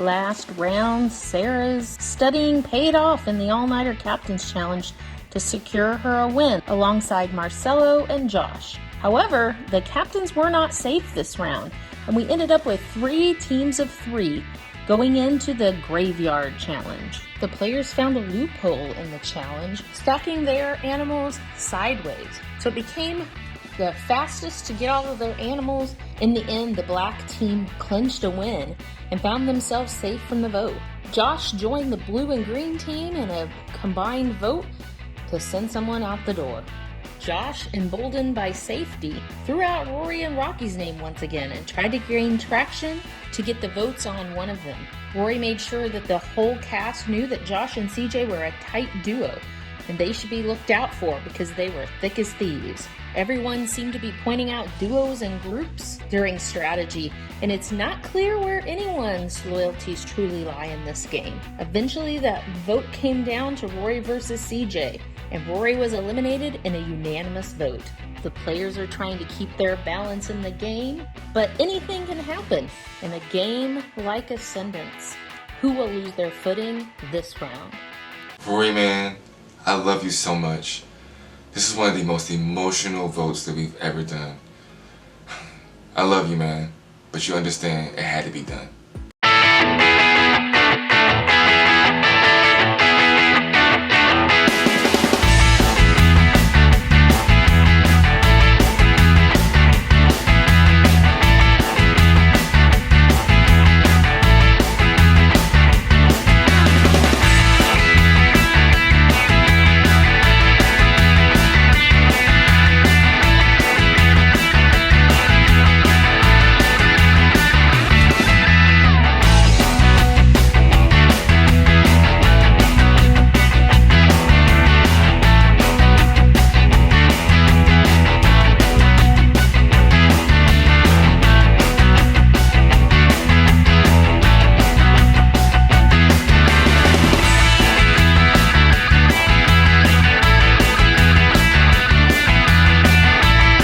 last round, Sarah's studying paid off in the All-Nighter Captains Challenge to secure her a win alongside Marcelo and Josh. However, the captains were not safe this round, and we ended up with 3 teams of 3 going into the Graveyard Challenge. The players found a loophole in the challenge, stacking their animals sideways. So it became the fastest to get all of their animals. In the end, the black team clinched a win and found themselves safe from the vote. Josh joined the blue and green team in a combined vote to send someone out the door. Josh, emboldened by safety, threw out Rory and Rocky's name once again and tried to gain traction to get the votes on one of them. Rory made sure that the whole cast knew that Josh and CJ were a tight duo, and they should be looked out for because they were thick as thieves. Everyone seemed to be pointing out duos and groups during strategy, and it's not clear where anyone's loyalties truly lie in this game. Eventually, that vote came down to Rory versus CJ, and Rory was eliminated in a unanimous vote. The players are trying to keep their balance in the game, but anything can happen in a game like Ascendance. Who will lose their footing this round? Rory, man, I love you so much. This is one of the most emotional votes that we've ever done. I love you, man, but you understand it had to be done.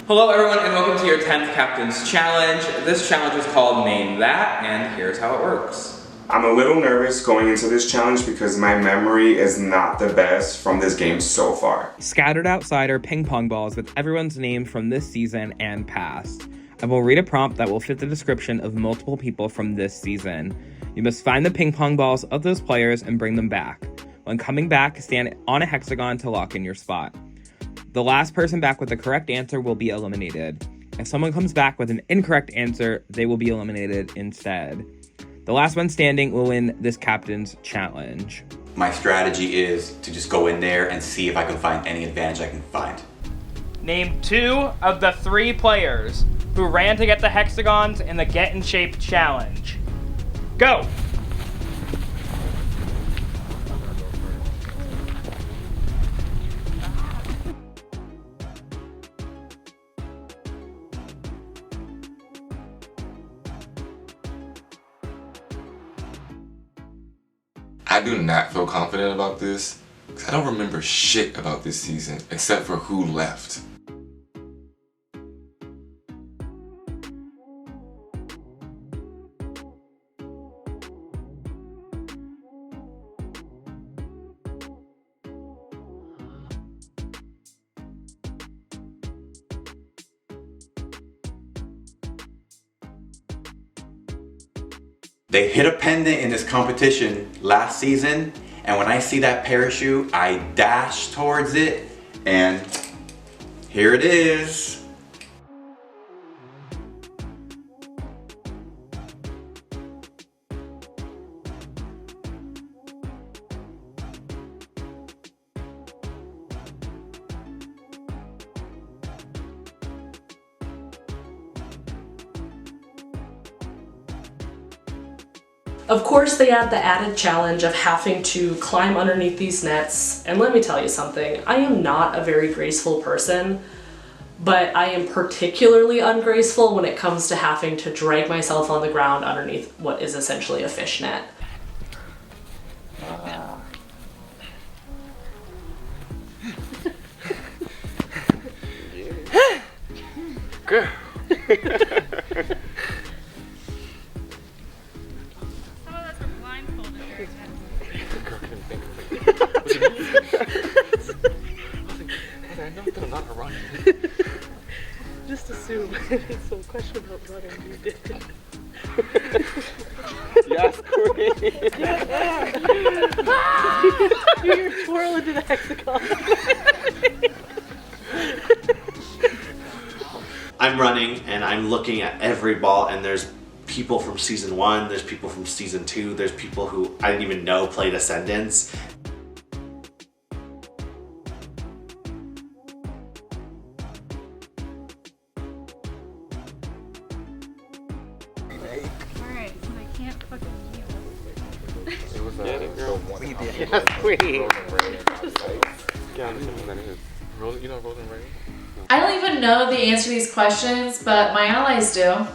Hello everyone and welcome to your 10th Captain's Challenge. This challenge is called Name That, and here's how it works. I'm a little nervous going into this challenge because my memory is not the best from this game so far. Scattered outside are ping pong balls with everyone's name from this season and past. I will read a prompt that will fit the description of multiple people from this season. You must find the ping pong balls of those players and bring them back. When coming back, stand on a hexagon to lock in your spot. The last person back with the correct answer will be eliminated. If someone comes back with an incorrect answer, they will be eliminated instead. The last one standing will win this captain's challenge. My strategy is to just go in there and see if I can find any advantage I can find. Name 2 of the 3 players who ran to get the hexagons in the Get in Shape challenge. Go! I do not feel confident about this because I don't remember shit about this season except for who left. They hit a pendant in this competition last season, and when I see that parachute, I dash towards it, and here it is. Of course, they add the added challenge of having to climb underneath these nets, and let me tell you something, I am not a very graceful person, but I am particularly ungraceful when it comes to having to drag myself on the ground underneath what is essentially a fish net. think. I know that I'm not running. Just assume it's a question about running. You did. Yes, queen. You're twirling to the hexagon. I'm running and I'm looking at every ball, and there's people from season 1, there's people from season 2, there's people who I didn't even know played Ascendance. Alright, so I can't fucking heal. It was we did. Yes, queen. You know Rose and Ray? I don't even know the answer to these questions, but my allies do.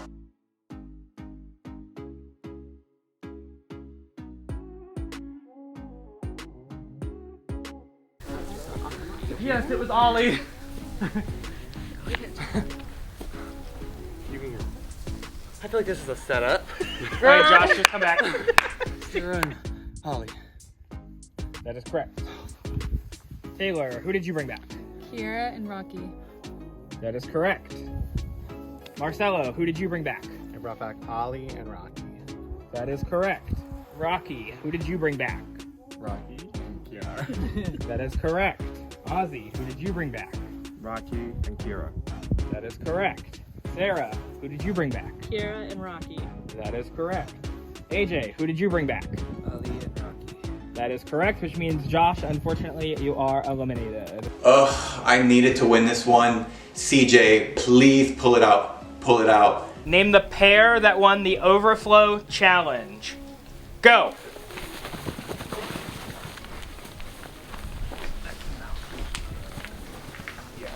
Yes, it was Ollie. I feel like this is a setup. Alright, Josh, just come back. Run. Holly. That is correct. Taylor, who did you bring back? Kira and Rocky. That is correct. Marcelo, who did you bring back? I brought back Ollie and Rocky. That is correct. Rocky, who did you bring back? Rocky and Kiara. That is correct. Ozzy, who did you bring back? Rocky and Kira. That is correct. Sarah, who did you bring back? Kira and Rocky. That is correct. AJ, who did you bring back? Ali and Rocky. That is correct, which means Josh, unfortunately, you are eliminated. Ugh, I needed to win this one. CJ, please pull it out. Pull it out. Name the pair that won the Overflow Challenge. Go!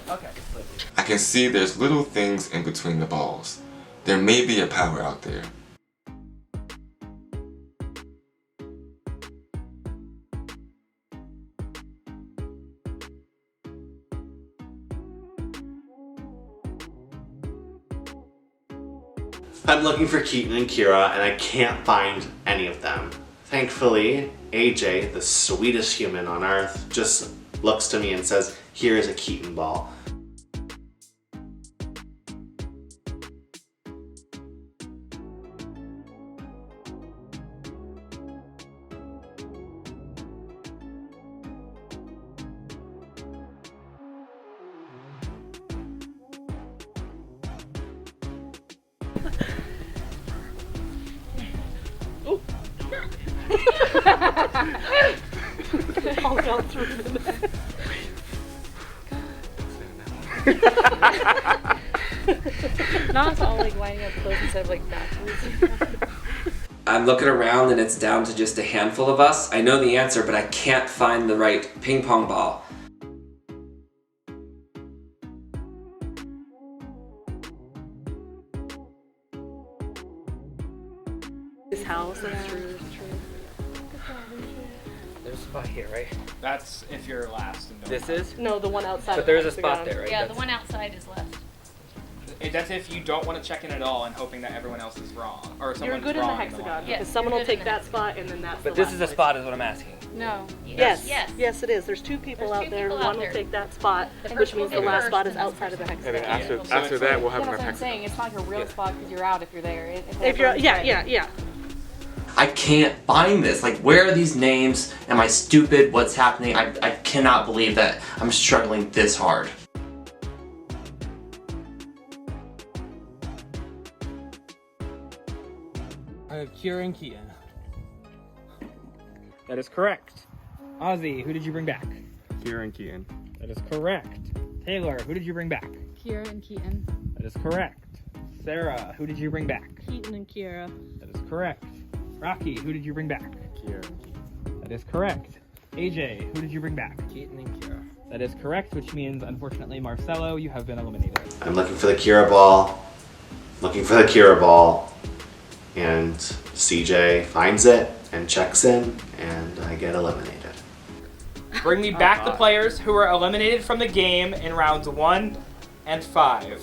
Okay. I can see there's little things in between the balls. There may be a power out there. I'm looking for Keaton and Kira, and I can't find any of them. Thankfully, AJ, the sweetest human on earth, just looks to me and says, "Here is a Keaton ball." All fell through the net. Not it's all like lining up close instead of like backwards. I'm looking around and it's down to just a handful of us. I know the answer, but I can't find the right ping pong ball. This house, that's true, that's true. There's a spot here, right? That's if you're last. And This is? No, the one outside. But there's a spot there, right? Yeah, the one outside is left. That's if you don't want to check in at all and hoping that everyone else is wrong. Or someone's You're good in the wrong hexagon, line. because someone will take that spot and then that's But the this is a last spot is what I'm asking. No. Yes. Yes. Yes, it is. There's two people There's out two there. people out One will there. take that spot, The which first means will the go last first, spot is and then outside of the And hexagon. then after that, we'll have That's enough what I'm saying. hexagons. It's not like a real spot because you're out if you're there. If you're, yeah. I can't find this. Like, where are these names? Am I stupid? What's happening? I cannot believe that I'm struggling this hard. I have Kira and Keaton. That is correct. Ozzy, who did you bring back? Kira and Keaton. That is correct. Taylor, who did you bring back? Kira and Keaton. That is correct. Sarah, who did you bring back? Keaton and Kira. That is correct. Rocky, who did you bring back? Kira and Keaton. That is correct. AJ, who did you bring back? Keaton and Kira. That is correct, which means, unfortunately, Marcelo, you have been eliminated. I'm looking for the Kira ball. Looking for the Kira ball. And CJ finds it and checks in, and I get eliminated. Bring me back the players who were eliminated from the game in rounds 1 and 5.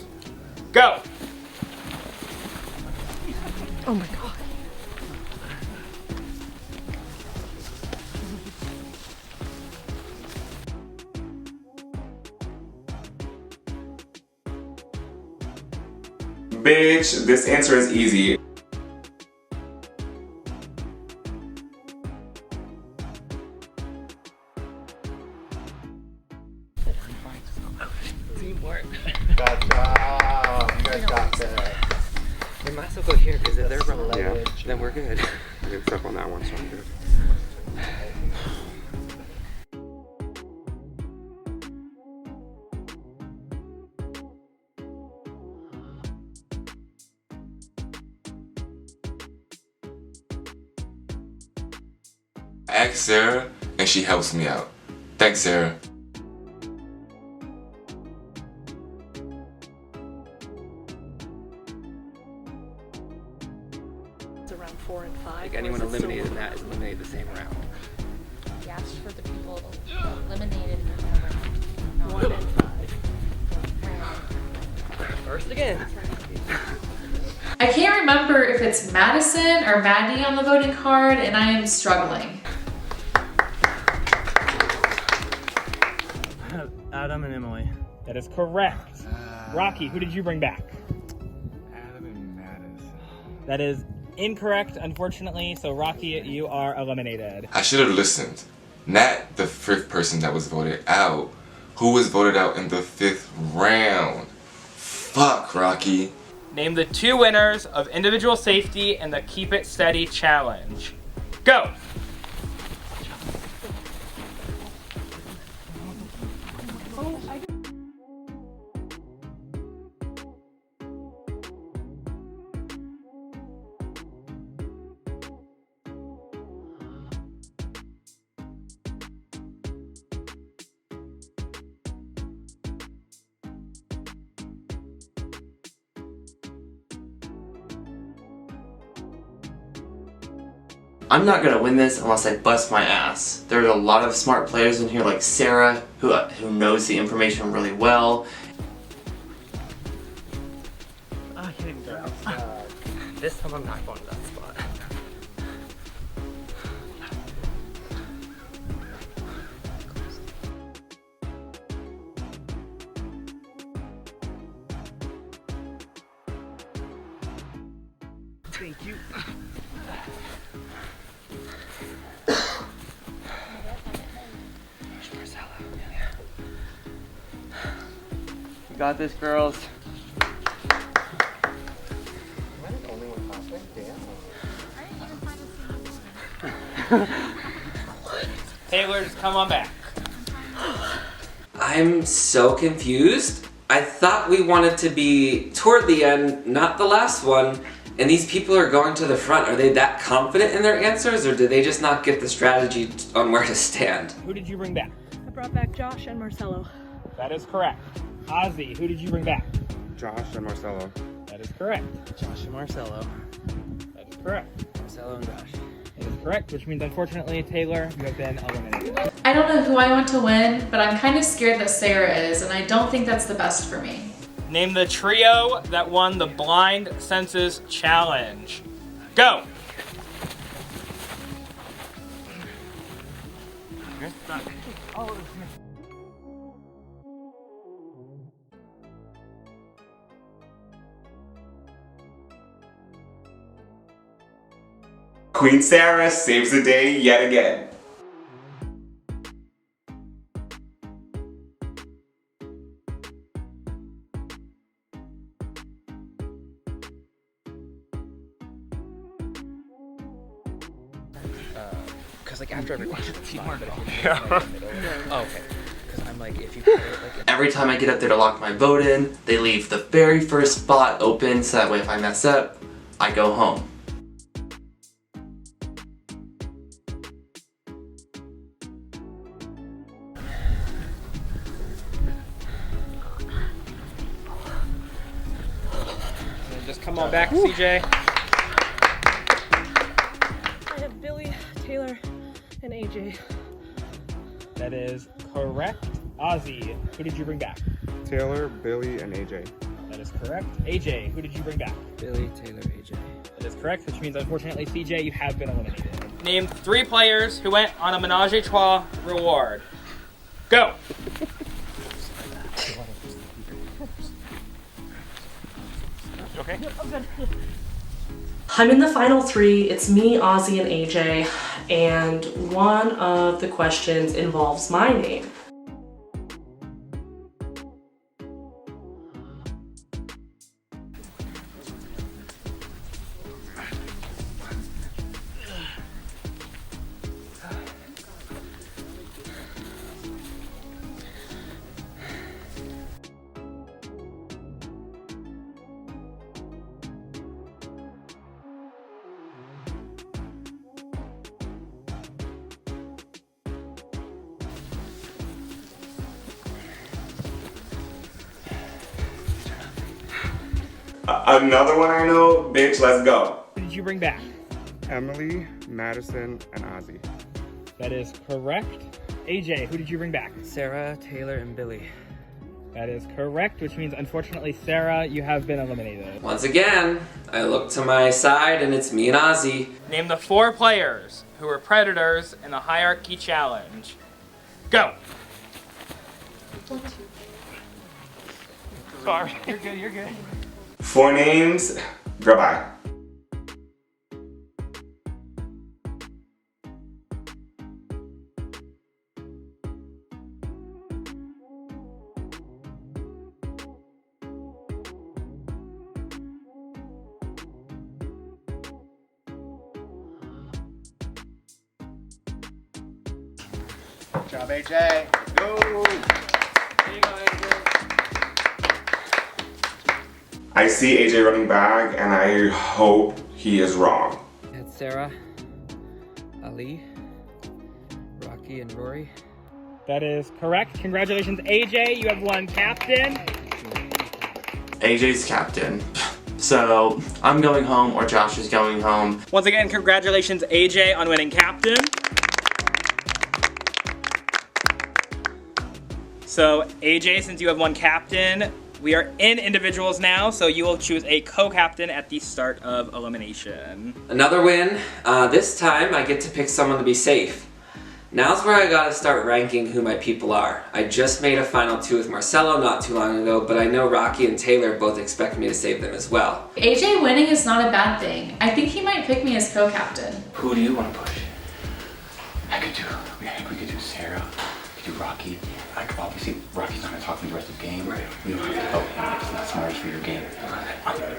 Go! Oh my god. Bitch, this answer is easy. Teamwork. Good job. You guys got this. We might as well go here because if they're wrong, Yeah. then we're good. I get stuck on that one, so I'm good. I ask Sarah, and she helps me out. Thanks, Sarah. It's around 4 and 5. Like anyone eliminated in that is eliminated the same round. He asked for the people eliminated in that round. 1 and 5. First again. I can't remember if it's Madison or Maddie on the voting card, and I am struggling. Adam and Emily. That is correct. Rocky, who did you bring back? Adam and Madison. That is incorrect, unfortunately. So Rocky, you are eliminated. I should have listened. Not the fifth person that was voted out. Who was voted out in the 5th round? Fuck, Rocky. Name the 2 winners of individual safety and the Keep It Steady challenge. Go! I'm not gonna win this unless I bust my ass. There's a lot of smart players in here like Sarah, who knows the information really well. Oh, you didn't go. This time I'm not going to that spot. Thank you. You got this, girls. Am I the only one clapping? Damn. Taylor, just come on back. I'm so confused. I thought we wanted to be toward the end, not the last one, and these people are going to the front. Are they that confident in their answers, or did they just not get the strategy on where to stand? Who did you bring back? I brought back Josh and Marcelo. That is correct. Ozzy, who did you bring back? Josh and Marcelo. That is correct. Josh and Marcelo. That is correct. Marcelo and Josh. That is correct, which means unfortunately, Taylor, you have been eliminated. I don't know who I want to win, but I'm kind of scared that Sarah is, and I don't think that's the best for me. Name the trio that won the Blind Senses Challenge. Go! You're stuck. Oh, Queen Sarah saves the day yet again. Because like after every question, teamwork. Yeah. Oh, okay. Because I'm like, if you put it like Every time I get up there to lock my vote in, they leave the very first spot open so that way if I mess up, I go home. just come on back, CJ. I have Billy, Taylor, and AJ. That is correct. Ozzy, who did you bring back? Taylor, Billy, and AJ. That is correct. AJ, who did you bring back? Billy, Taylor, AJ. That is correct, which means unfortunately, CJ, you have been eliminated. Name 3 players who went on a menage a trois reward. Go! Okay. I'm good. I'm in the final three. It's me, Ozzy, and AJ, and one of the questions involves my name. Another one I know, bitch, let's go. Who did you bring back? Emily, Madison, and Ozzy. That is correct. AJ, who did you bring back? Sarah, Taylor, and Billy. That is correct, which means unfortunately, Sarah, you have been eliminated. Once again, I look to my side and it's me and Ozzy. Name the 4 players who were predators in the hierarchy challenge. Go! Sorry, you're good, you're good. 4 names, goodbye. Good job, AJ. Go. I see AJ running back, and I hope he is wrong. It's Sarah, Ali, Rocky, and Rory. That is correct. Congratulations, AJ. You have won captain. AJ's captain. So I'm going home, or Josh is going home. Once again, congratulations, AJ, on winning captain. So, AJ, since you have won captain, we are in individuals now, so you will choose a co-captain at the start of elimination. Another win. This time I get to pick someone to be safe. Now's where I gotta start ranking who my people are. I just made a final 2 with Marcelo not too long ago, but I know Rocky and Taylor both expect me to save them as well. AJ winning is not a bad thing. I think he might pick me as co-captain. Who do you want to push? I think we could do Sarah, we could do Rocky. Like, obviously, Rocky's not going to talk to me the rest of the game. Right. We don't have to vote him. It's not smartest for your game.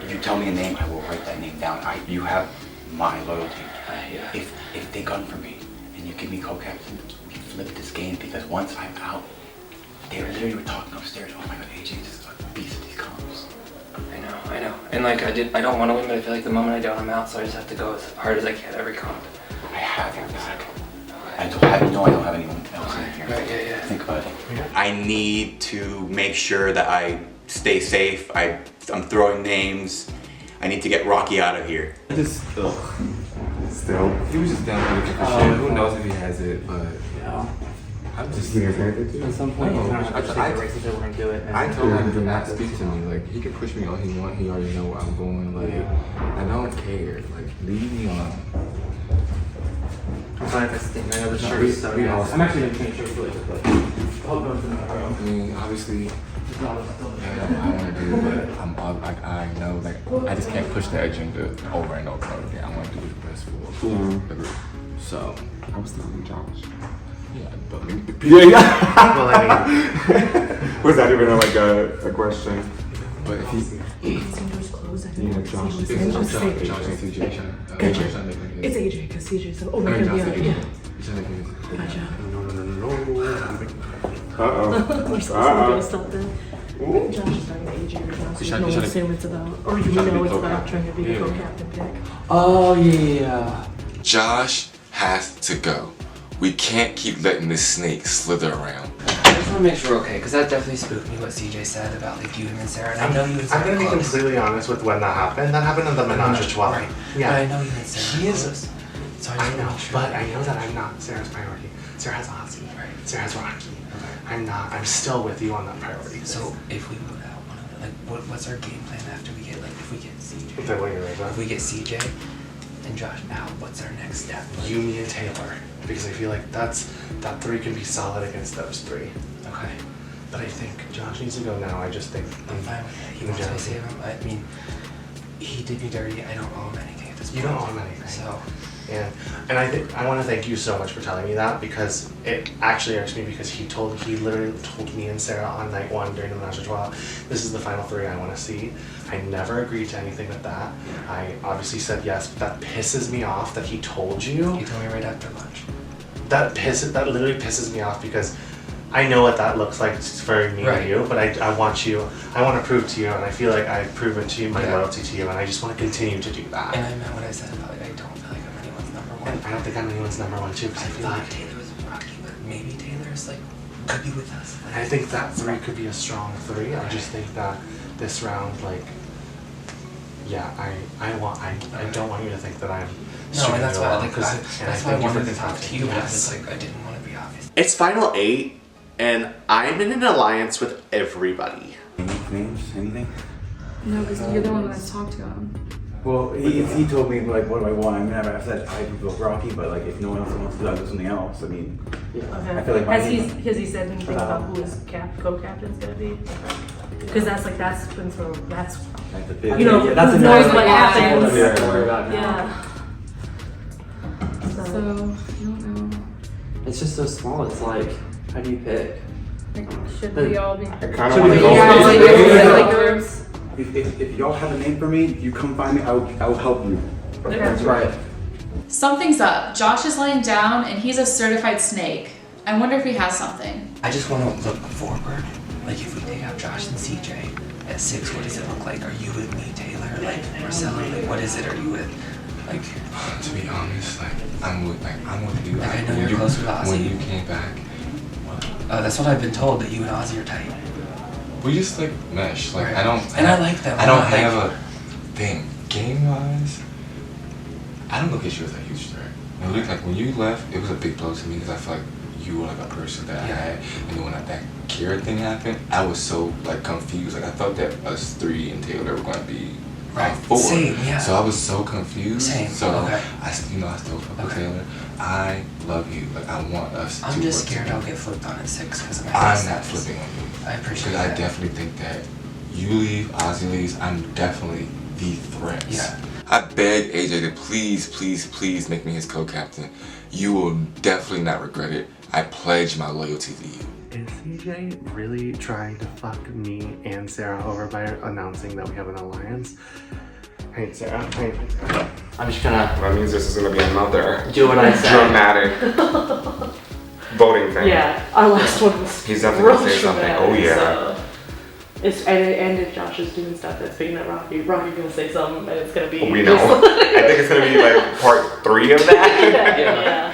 You tell me a name, I will write that name down. You have my loyalty. Yeah. If they gun for me and you give me co-captain, we flip this game, because once I'm out, they were talking upstairs. Oh my God, AJ is a beast at these comps. I know. And like, I don't want to win, but I feel like the moment I don't, I'm out, so I just have to go as hard as I can every comp. I have your back. I don't have anyone else in here. Right, yeah. Think about it. I need to make sure that I stay safe. I'm throwing names. I need to get Rocky out of here. Still. He was just down looking for shit. Who knows if he has it, but I'm just At some point, I told him to not speak to me. Like, he can push me all he wants. He already know where I'm going. Like, I don't care. Like, leave me alone. I'm sorry if I stink. I know the shirt is so nice. I'm actually going to change shirts really quick. I mean, obviously, I want to do, but I know, like, I just can't push the agenda over and over and over again. I want to do the best for the group. So, I was thinking Josh. yeah, but Well, I mean, was that even like a question? But if he, Yeah, Josh. Josh and CJ. It's AJ, because CJ's the No, gonna stop that. Josh is talking to AJ right now, so you don't assume it's about, or you know it's about trying to be the co-captain pick. Oh, yeah. Josh has to go. We can't keep letting this snake slither around. I just want to make sure we're okay, because that definitely spooked me what CJ said about like you and Sarah. And I know you and Sarah. I'm gonna be completely honest with when that happened. That happened in the Menage a Trois. Right. Yeah. But I know you and Sarah. He is. So I know, but I know that I'm not Sarah's priority. Sarah has Ozzy. Right. Sarah has Rocky. Okay. I'm not. I'm still with you on that priority. So if we vote out one of them, like what's our game plan after we get, like, if we get CJ? If we get CJ and Josh out, what's our next step? Like, you, me, and Taylor. Because I feel like that 3 can be solid against those 3. Okay. But I think Josh needs to go now. I just think I'm fine with that. He wants me to save him. I mean, did me dirty. I don't owe him anything at this point. You don't owe him anything. So. And I want to thank you so much for telling me that, because it actually irks me, because he literally told me and Sarah on night 1 during the Menage a Trois, this is the final 3 I want to see. I never agreed to anything with that. I obviously said yes, but that pisses me off that he told you. He told me right after lunch. That literally pisses me off, because I know what that looks like. It's very mean to you, but I want to prove to you, and I feel like I've proven to you my loyalty to you, and I just want to continue to do that. And I meant what I said about I don't feel like I'm anyone's number 1. And I don't think I'm anyone's number 1 too, because I feel like Taylor was Rocky, but maybe Taylor's like could be with us. I think that 3 could be a strong 3. I just think that this round, like, yeah, I don't want you to think that I'm. No, and that's why I wanted to talk to you. Yes. But I didn't want to be obvious. It's final 8, and I'm in an alliance with everybody. Any names? Anything? No, because you're the one that's talked to him. Well, he told me, like, what do I want? I mean, I've said I can go Rocky, but, like, if no one else wants to do, I'll do something else. I mean, I feel like has he said anything about who his co-captain's gonna be? Because that's been so that's a big, you know, that's who knows what happens. That's what to worry about now. Yeah. So, I don't know. It's just so small. It's like, how do you pick? Like, should we all be? If y'all have a name for me, you come find me. I will help you. Okay. That's right. Something's up. Josh is laying down and he's a certified snake. I wonder if he has something. I just want to look forward. Like if we take out Josh and CJ at 6, what does it look like? Are you with me, Taylor? Like Marcelo? Like what is it? Are you with? Like to be honest, like I'm with you. Like I know you're close with Ozzy. When you came back. That's what I've been told, that you and Ozzy are tight. We just like mesh. Like Right. I don't. And I like that. I don't Like- have a thing game wise. I don't look at you as a huge threat. When you left, it was a big blow to me, because I feel like you were like a person that I had, and then when that Kira thing happened, I was so like confused. Like I thought that us 3 and Taylor were going to be Right. 4. Same, yeah. So I was so confused. Same. So Okay. I still fuck with Taylor. I love you. Like I want us to I'm just work scared together. I'll get flipped on at 6 because of my I'm status. not flipping on you. I appreciate Because I that. definitely think that you leave, Ozzy leaves, I'm definitely the threat. Yeah. I beg AJ to please make me his co-captain. You will definitely not regret it. I pledge my loyalty to you. Is CJ really trying to fuck me and Sarah over by announcing that we have an alliance? Hey Sarah, I'm just gonna. That means this is gonna be another do what I say. dramatic voting thing. Yeah, our last one was He's definitely gonna say real something. dramatic, Oh yeah. so. And if Josh is doing stuff that's picking at Rocky's gonna say something, and it's gonna be. We know. I think it's gonna be like part 3 of that. yeah.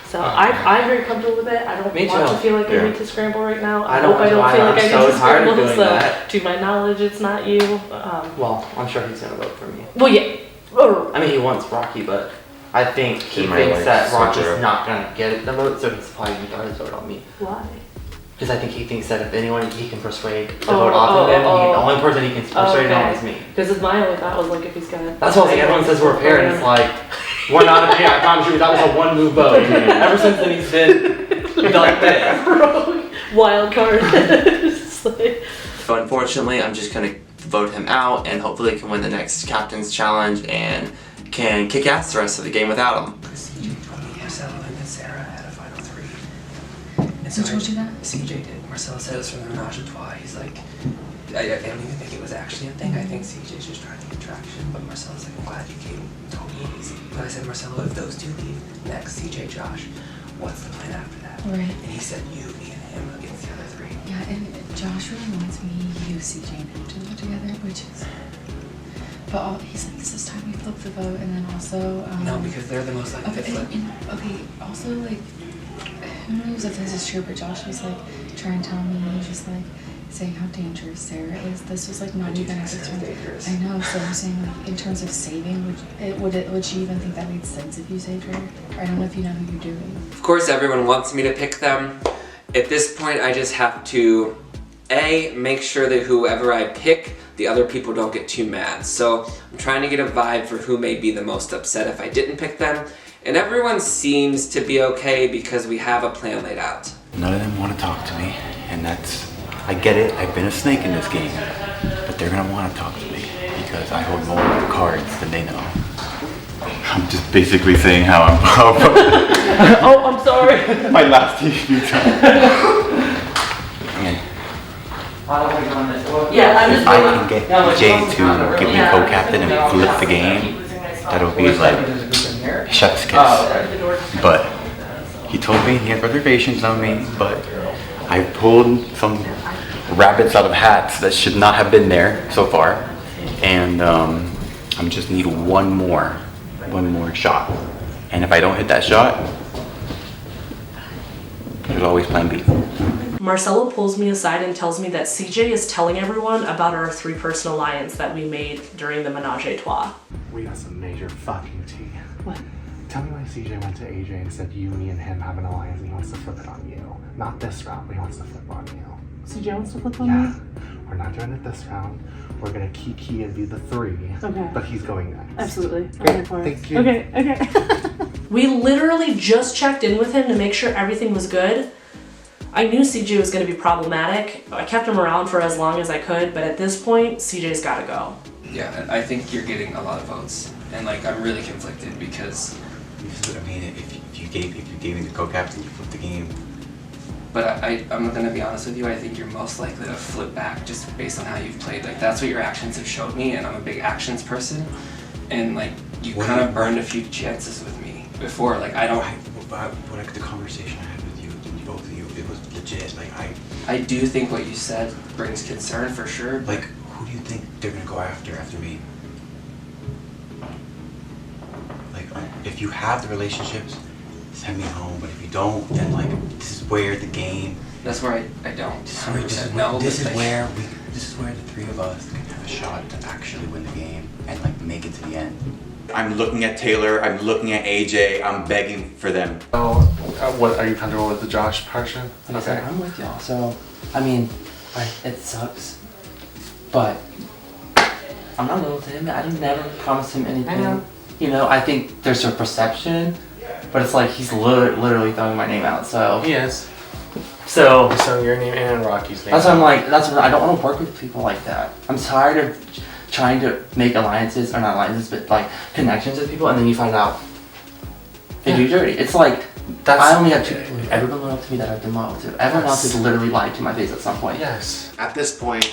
So I'm very comfortable with it. I don't Me want too. to feel like Yeah. I need to scramble right now. I I don't hope I don't want feel to. like I I'm need to so tired of scramble. doing So that. to my knowledge, it's not you. Well, I'm sure he's gonna vote for me. Well, yeah. I mean, he wants Rocky, but I think he He might thinks like that switch Rocky's it up. not gonna get the vote, so he's probably gonna throw his vote on me. Why? Because I think he thinks that if anyone he can persuade to vote off of him, the only person he can persuade on is me. Because my only thought was like if he's gonna. That's why everyone says we're a pair, and it's like, we're not a pair. I promise you, that was a 1 move vote. Ever since then, he's been like this. Wild card. It's like- So unfortunately, I'm just gonna vote him out, and hopefully can win the next captain's challenge and can kick ass the rest of the game without him. CJ told me Marcelo and Sarah had a final 3. And so Who told you that? CJ did. Marcelo said it was from the Menage a Trois. He's like, I don't even think it was actually a thing. I think CJ's just trying to get traction. But Marcelo's like, I'm glad you came and told me easy. But I said, Marcelo, if those 2 leave next, CJ, Josh, what's the plan after that? Right. And he said, you, me, and him against the other 3. Yeah, and Josh really wants me, you, CJ, and him to vote together, which is. But he's like, this is time we flip the vote, and then also. No, because they're the most likely to flip. Okay, also, like, who knows if this is true, but Josh was like trying to tell me, just like saying how dangerous Sarah is. This was like not even at this point. I know, so I'm saying like in terms of saving, would she even think that made sense if you saved her? Or I don't know if you know who you're doing. Of course, everyone wants me to pick them. At this point, I just have to, A, make sure that whoever I pick, the other people don't get too mad. So I'm trying to get a vibe for who may be the most upset if I didn't pick them. And everyone seems to be okay because we have a plan laid out. None of them want to talk to me, and I get it. I've been a snake in this game, but they're gonna want to talk to me because I hold more cards than they know. I'm just basically saying how I'm. Oh, I'm sorry. My last TV time. Yeah, I'm just If I can get Jay to give me co-captain and flip the game, that'll be like chef's kiss. But he told me he had reservations on me, but I pulled some rabbits out of hats that should not have been there so far, and I just need one more shot. And if I don't hit that shot, there's always plan B. Marcelo pulls me aside and tells me that CJ is telling everyone about our 3-person alliance that we made during the Menage a Trois. We got some major fucking tea. What? Tell me why CJ went to AJ and said you, me, and him have an alliance and he wants to flip it on you. Not this round, but he wants to flip on you. CJ wants to flip on Yeah. me? We're not doing it this round. We're gonna kiki and be the 3. Okay. But he's going next. Absolutely. I'm here for it. Thank you. Okay. We literally just checked in with him to make sure everything was good. I knew CJ was going to be problematic. I kept him around for as long as I could, but at this point, CJ's got to go. Yeah, and I think you're getting a lot of votes, and like I'm really conflicted because. I mean, if you gave me the co-captain, you flipped the game. But I'm gonna be honest with you. I think you're most likely to flip back just based on how you've played. Like that's what your actions have showed me, and I'm a big actions person. And like you kind of burned a few chances with me before. Like I don't. But the conversation I had with you, both of you, it was legit. Like I do think what you said brings concern for sure. Like who do you think they're gonna go after me? Like if you have the relationships, send me home. But if you don't, then like this is where the game. That's where I don't. This is where the 3 of us can have a shot to actually win the game and like make it to the end. I'm looking at Taylor. I'm looking at AJ. I'm begging for them. So, what are you comfortable with the Josh portion? Okay, I'm with y'all. So, I mean, it sucks, but I'm not loyal to him. I never promised him anything. I know. You know, I think there's a perception, but it's like he's literally throwing my name out. So He is. So your name and Rocky's name. that's what I'm like. I don't want to work with people like that. I'm tired of trying to make alliances, or not alliances, but like connections with people, and then you find out they do dirty. It's like I only have 2 people who've ever been loyal to me that I've been loyal to. Everyone else has literally lied to my face at some point. Yes. At this point,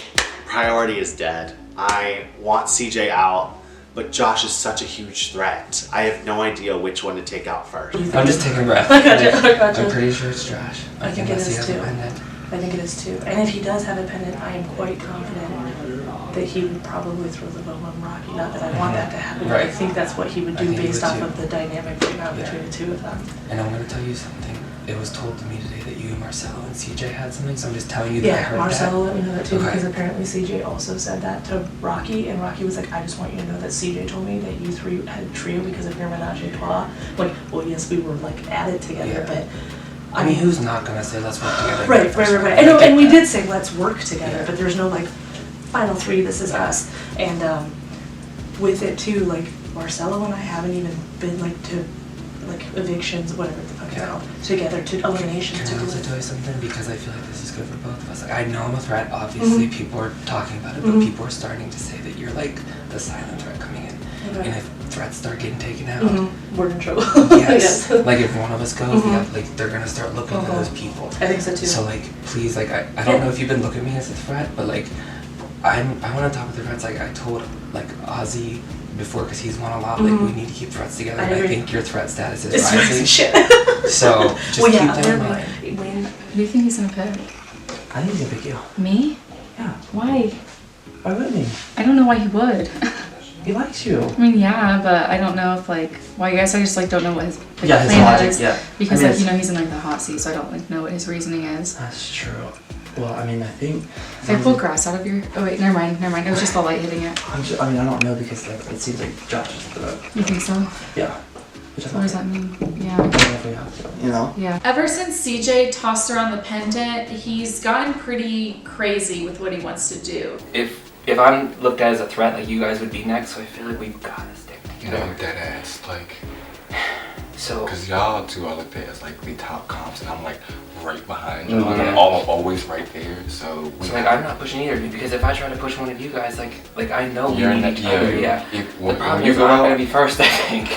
priority is dead. I want CJ out, but Josh is such a huge threat. I have no idea which one to take out first. I'm just taking a breath. I gotcha. I'm pretty sure it's Josh. I think it is too. Pendant. I think it is too. And if he does have a pendant, I am quite confident that he would probably throw the vote on Rocky. Not that I want that to happen, but I think that's what he would do based off of the dynamic right now between the 2 of them. And I'm gonna tell you something. It was told to me today that you and Marcelo and CJ had something, so I'm just telling you that I Yeah, heard Marcelo let me know that too, Okay. because apparently CJ also said that to Rocky, and Rocky was like, I just want you to know that CJ told me that you 3 had a trio because of your menage a trois. Like, well, yes, we were like added together, but I mean, who's not gonna say let's work together? Right. I know, and we did say let's work together, but there's no like final 3, this is us. And with it too, like Marcelo and I haven't even been like to like evictions, whatever the fuck it's called, together to eliminations. Can I also tell you something? Because I feel like this is good for both of us. Like, I know I'm a threat, obviously, people are talking about it, but people are starting to say that you're like the silent threat coming in. Okay. And if threats start getting taken out, we're in trouble. yes. Like if one of us goes, like they're gonna start looking at those people. I think so too. So like, please, like I don't know if you've been looking at me as a threat, but like, I want to talk with the threats. Like I told like Ozzy before, because he's won a lot. Like we need to keep threats together. I And I agree. think your threat status is It's rising. shit. So just Well, keep yeah, that in mind. Who do you think he's gonna pick? I think he's a big deal. Me? Yeah. Why? Why wouldn't he? I don't know why he would. He likes you. I mean, yeah, but I don't know if like, well, I guess I just like don't know what his like, Yeah, his plan logic, is. yeah. Because I mean, like, you know, he's in like the hot seat, so I don't like know what his reasoning is. That's true. Well, I mean, I think. If I pull grass out of your, oh wait, never mind. It was just the light hitting it. I mean, I don't know because like, it seems like Josh is the. You think so? Yeah. What does that mean? Yeah. You know? Yeah. Ever since CJ tossed around the pendant, he's gotten pretty crazy with what he wants to do. If I'm looked at as a threat, like you guys would be next, so I feel like we've gotta stick together. No, dead ass. Like, So. Because y'all two are looked at as like the top comps, and I'm like right behind you. Mhm. I'm always right there. So I'm not pushing either of you because if I try to push one of you guys, like I know we You're need not- each other. yeah, Yeah. when The problem you is go I'm out- gonna be first, I think.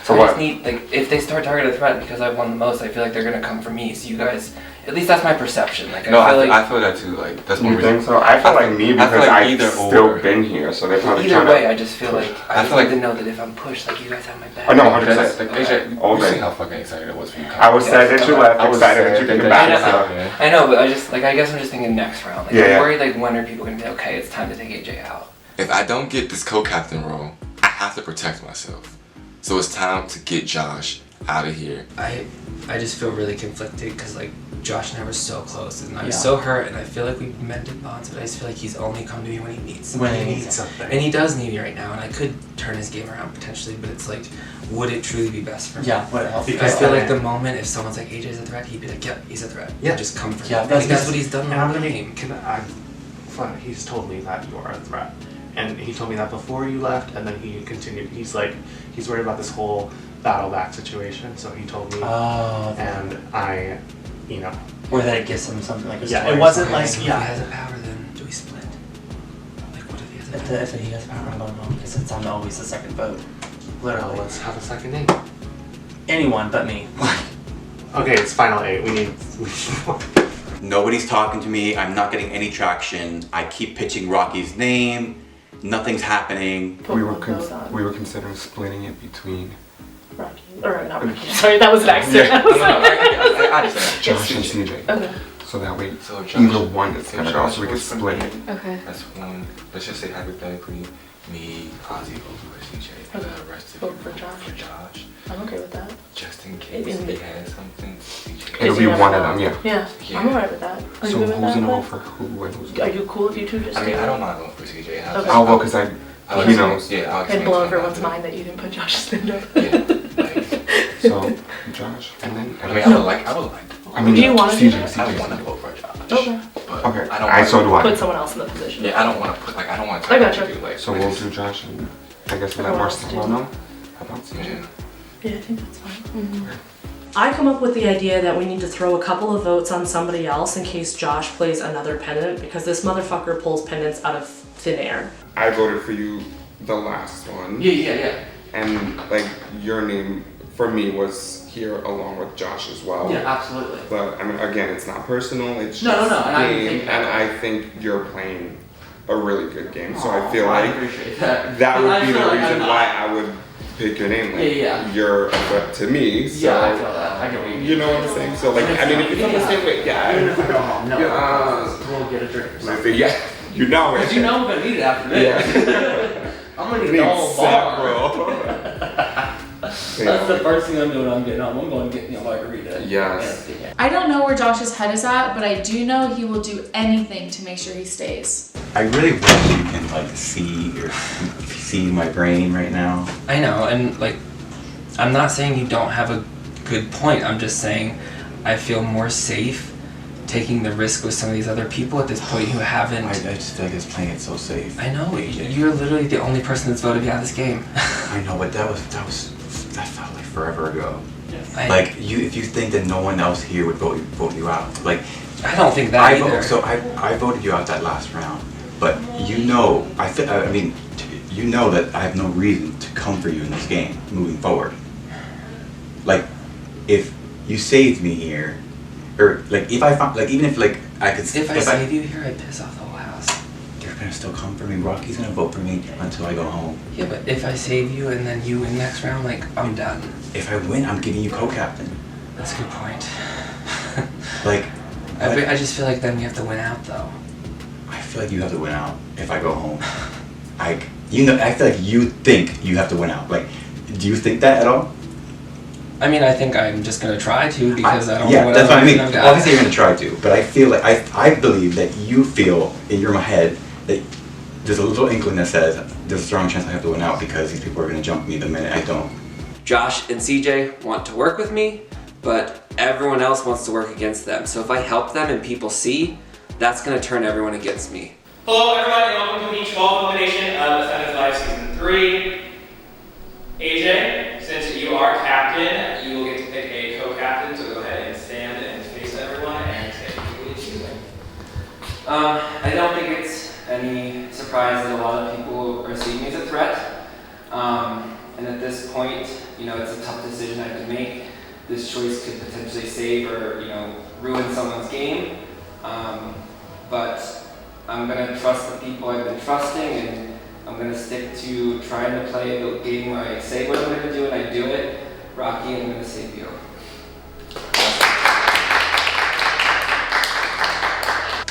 For I what? just need like if they start targeted threat because I won the most, I feel like they're gonna come for me. So you guys, at least that's my perception. Like No, I I feel that too. Like that's You one reason. think so? I feel like me because feel like I've either still or. been here, so they're probably either trying way, to I just feel like I I feel need like- to know that if I'm pushed, like you guys have my back. Oh, no, 100%. Like, AJ, All you day. see how fucking excited I was for you. I was sad that you left, I was excited sad that you came that back. you So. left, man. I know, but I just like I guess I'm just thinking next round. Like Yeah, I'm yeah. worried like when are people gonna be like, okay, it's time to take AJ out. If I don't get this co-captain role, I have to protect myself. So it's time to get Josh out of here. I just feel really conflicted because like Josh and I were so close and I'm Yeah. so hurt and I feel like we've mended bonds, but I just feel like he's only come to me when he needs When something. he needs something. And he does need me right now, and I could turn his game around potentially, but it's like, would it truly be best for me? Yeah, what else? I feel like the moment if someone's like AJ's a threat, he'd be like, yep, he's a threat. Yeah. Just come for Yeah, me. that's- That's what he's done And all I'm the gonna be, game. he's told me that you are a threat. And he told me that before you left, and then he continued. He's like, he's worried about this whole battle back situation, so he told me. Oh. And I, you know. Or that it gives him something like a Yeah, story it or wasn't something. like, So yeah. if he has a power, then do we split? Like, what if he has a power? If he has power, I don't know, because it's on always the second vote. Literally. Let's have a second name. Anyone but me. Okay, it's final 8. We need more. Nobody's talking to me. I'm not getting any traction. I keep pitching Rocky's name. Nothing's happening. Put one vote on. We were considering splitting it between Rocky. Or not Rocky. Sorry, that was an accident. I was like, Josh and CJ. Okay. So that way, So either one is gonna go, so we can was from split me, it. Okay. That's one. Let's just say hypothetically, me, Ozzy, vote for CJ, and Okay. the rest of Vote you for vote Josh. for Josh. I'm okay with that. Just in case In he the- has something. CJ. It'll be You never one of know. them, yeah. Yeah, I'm alright with that. Are So you good with who's that? gonna Claire? vote for who and who's Are you cool if you two just I mean, do I it? don't mind voting for CJ. Okay. I'll vote because he knows. Yeah, I'll And explain blow to him everyone's after. mind that you didn't put Josh's name up. So, Josh, and then. I mean, I would like. I mean, Do you wanna do CJ, that? I CJ. want to vote for Josh. Okay. But Okay, I don't. I so do I. Put someone else in the position. Yeah, I don't want to put like I don't want to. I gotcha. Do, like, So we'll do Josh and I guess let Everyone else Marcelo do. know about CJ. Yeah, I think that's fine. I come up with the idea that we need to throw a couple of votes on somebody else in case Josh plays another pendant because this motherfucker pulls pendants out of thin air. I voted for you the last one. Yeah. And like your name for me was here along with Josh as well. Yeah, absolutely. But I mean, again, it's not personal. It's No, just no, and I game, think that- and I think you're playing a really good game. So Aw, I feel I like appreciate that. that I would be feel the like reason I'm why not- I would pick your name. Like, Yeah. you're a threat to me. So Yeah, I feel that. I get what you mean. you know what I'm saying? So like, I mean, if you feel the same way, yeah. Even if I go home, no. Yeah. We'll get a drink or something. Listen, yeah, you know it. Because you know I'm gonna need it after this. I'm gonna need the whole bar. That's the first thing I'm doing. I'm getting home. I'm going to get me a margarita. Yes. I don't know where Josh's head is at, but I do know he will do anything to make sure he stays. I really wish you can like see my brain right now. I know, and like, I'm not saying you don't have a good point. I'm just saying I feel more safe taking the risk with some of these other people at this point who haven't. I just feel like it's playing it so safe. I know, you're literally the only person that's voted me out of this game. I know, but that felt like forever ago. I- Like if you think that no one else here would vote you out, like I don't think that either. I voted you out that last round, but you know, I mean, you know that I have no reason to come for you in this game moving forward. Like, if you saved me here, or like if I found, like even if like I could, If I save you here, I'd piss off the whole house. they're gonna still come for me. Rocky's gonna vote for me until I go home. Yeah, but if I save you and then you win next round, like, I'm done. If I win, I'm giving you co-captain. That's a good point. Like, I just feel like then we have to win out, though. I feel like you have to win out if I go home. I feel like you think you have to win out. Like, do you think that at all? I mean, I think I'm just gonna try to because I don't know Yeah, what that's what I other mean. reason I've got. Obviously, you're gonna try to, but I feel like I believe that you feel in your head that there's a little inkling that says there's a strong chance I have to win out because these people are gonna jump me the minute I don't. Josh and CJ want to work with me, but everyone else wants to work against them. So if I help them and people see, that's gonna turn everyone against me. Hello everyone and welcome to the 12th elimination of Ascendance Live Season 3. AJ, since you are captain, you don't think it's any surprise that a lot of people are seeing me as a threat. And at this point, you know, it's a tough decision I have to make. This choice could potentially save or, you know, ruin someone's game. But I'm gonna trust the people I've been trusting, and I'm gonna stick to trying to play the game where I say what I'm gonna do and I do it. Rocky, I'm gonna save you.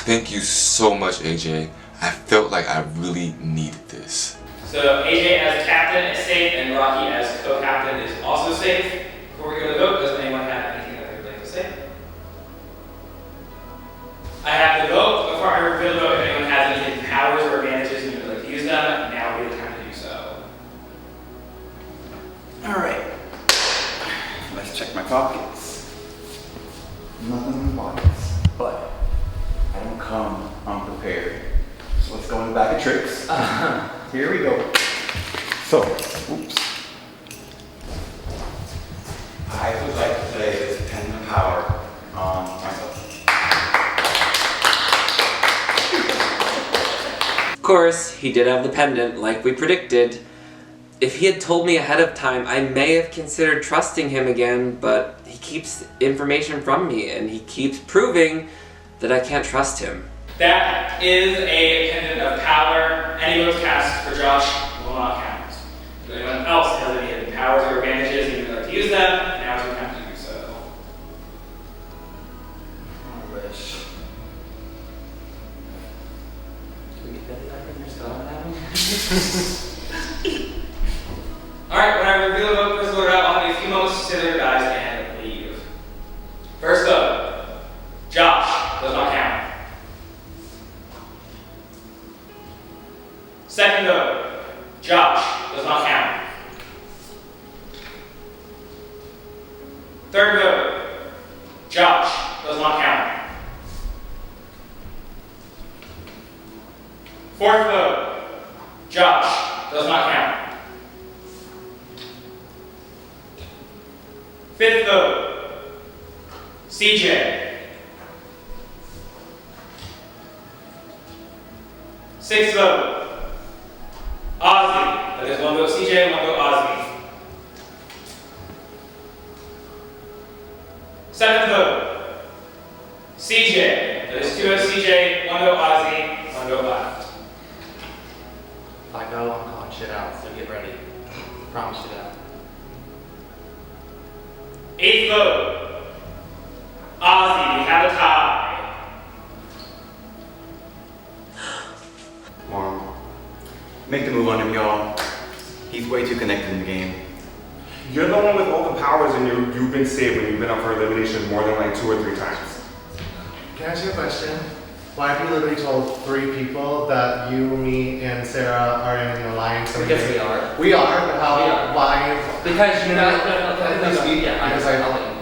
Thank you so much, AJ. I felt like I really needed this. So AJ as captain is safe, and Rocky as co-captain is also safe. Before we go to the vote, does anyone have anything that they would like to say? I have the vote. Before I reveal the vote, if anyone has any hidden powers or advantages and you would like to use them, now would be the time to do so. Alright. Let's check my pockets. Nothing in the pockets. But I don't come unprepared. So let's go in the bag of tricks. Here we go. So, oops. I would like to play this pen of power on myself. Of course, he did have the pendant, like we predicted. If he had told me ahead of time, I may have considered trusting him again, but he keeps information from me, and he keeps proving that I can't trust him. That is a pendant of power. Any votes cast for Josh will not count. If anyone else has any hidden powers or advantages and you would like to use them, now is your time to do so. I wish. Do we get Billy back in your skull now? Alright, when I reveal the vote for this vote out, I'll have a few moments to say their guys and leave. First vote, Josh does not count. Second vote, Josh does not count. Third vote, Josh does not count. Fourth vote, Josh does not count. Fifth vote, CJ. Sixth vote, Ozzy. That is one vote CJ, one vote Ozzy. Seventh vote, CJ. That is 2 votes CJ, 1 vote Ozzy, 1 vote left. If I go, I'm calling shit out, so get ready. Promise you that. Eighth vote, Ozzy. We have a tie. Mom, make the move on him, y'all. He's way too connected in the game. You're the one with all the powers, and you've been saved when you've been up for elimination more than like 2 or 3 times. Can I ask you a question? Why have you literally told 3 people that you, me, and Sarah are in an alliance? Because we are. We are, but how? We are. Why? Because you know. Please speak. Yeah, Because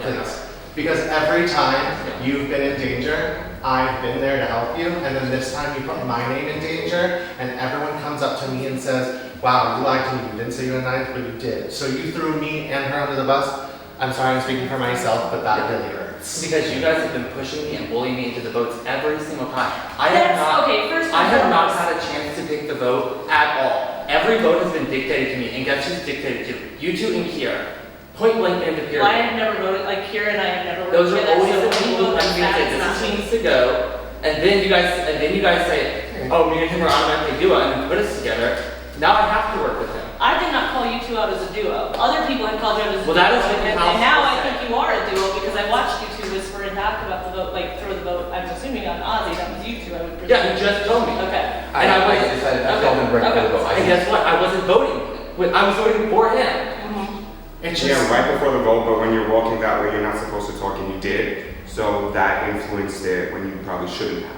please. Because every time you've been in danger, I've been there to help you, and then this time you put my name in danger, and everyone comes up to me and says, wow, you lied to me, you didn't say you were nice, but you did. So you threw me and her under the bus. I'm sorry, I'm speaking for myself, but that really hurts. Because you guys have been pushing me and bullying me into the votes every single time. I That's- have not, okay, first and I have not foremost. had a chance to pick the vote at all. Every vote has been dictated to me, and guess who's dictated to? You two and Kiera. Point blank end of period. Well, I have never voted, like Kira and I have never voted Those are together, always so the when you people vote who like that, it's this not team me. needs to go, and then you guys say, oh, me and him are automatically duo, and then put us together. Now I have to work with him. I did not call you two out as a duo. Other people had called you out as a Well, duo. that is what the and house now I said. think you are a duo because I watched you two whisper and talk about the vote, like throw the vote, I'm assuming on Ozzy, that was you two, I would presume. Yeah, you just told me. Okay. And I decided I told him to break the vote. And guess what? I wasn't voting. I was voting for him. It's Yeah, just, right before the vote, but when you're walking that way, you're not supposed to talk, and you did. So that influenced it when you probably shouldn't have.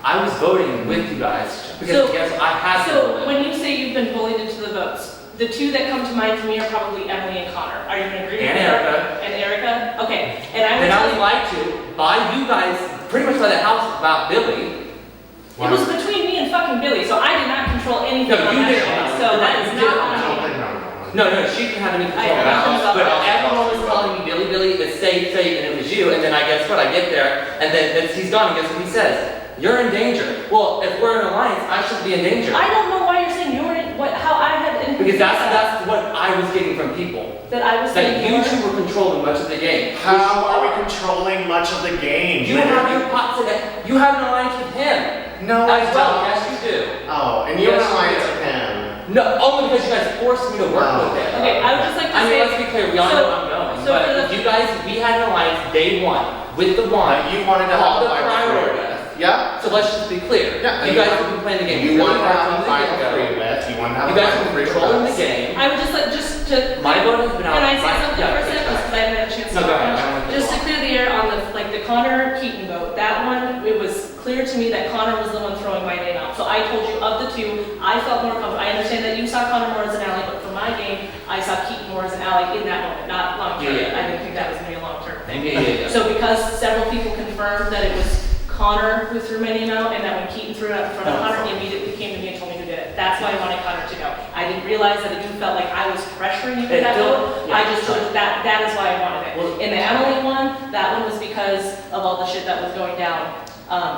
I was voting with you guys because yes, I had to So vote. when you say you've been bullied into the votes, the two that come to mind for me are probably Emily and Connor. Are you in agreement And with that? Erica. And Erica? Okay. And I would And I tell was you, lied to by you guys, pretty much by the house about Billy. it was between me and fucking Billy, so I did not control anything No, on you that didn't. shit. So that is not on me. No, she didn't have any control I of that. nothing about But that. everyone was calling me Billy, is safe, and it was you. And then I guess what? I get there, and then he's gone, and guess what he says? You're in danger. Well, if we're in an alliance, I should be in danger. I don't know why you're saying you were in, how I had anything Because to do with that's what I was getting from people. That I was That saying you two were controlling much of the game. How are we controlling much of the game? You have your pots in it. You have an alliance with him. No, as I well. don't. Yes, you do. Oh, and you have Yes, an alliance do. with him. No, only because you guys forced me to work with him. Okay, I would just like to I mean, say- let's be clear. We all know I'm going. so But for the- you guys, we had an alliance day one with the one. You wanted to all have the a final priority. three with. Yeah. So let's just be clear. Yeah. You guys have been playing the game. You wanted to hard have from a the final get-go. three with. You wanted to have You a guys final have three been with controlling us. the game. I would just like, just to. My vote has been out. Can I say My- something yeah, first? okay, Because I haven't had a chance to. No, go ahead. talk. I don't want to Just go to on. clear the air on the Connor Keaton vote, that one, it was clear to me that Connor was the one throwing my name out. So I told you of the two, I felt more comfortable. I understand that you saw Connor more as an ally, but for my game, I saw Keaton more as an ally in that moment, not long term. Yeah. I didn't think that was gonna be a long term thing. Yeah. So because several people confirmed that it was Connor who threw my name out, and that when Keaton threw it out in front of Connor, he immediately came to me and told me who did it. That's why I wanted Connor to go. I didn't realize that you felt like I was pressuring you to It that felt- vote. yeah. I just told you that is why I wanted it. Well- In the Emily one, that one was because of all the shit that was going down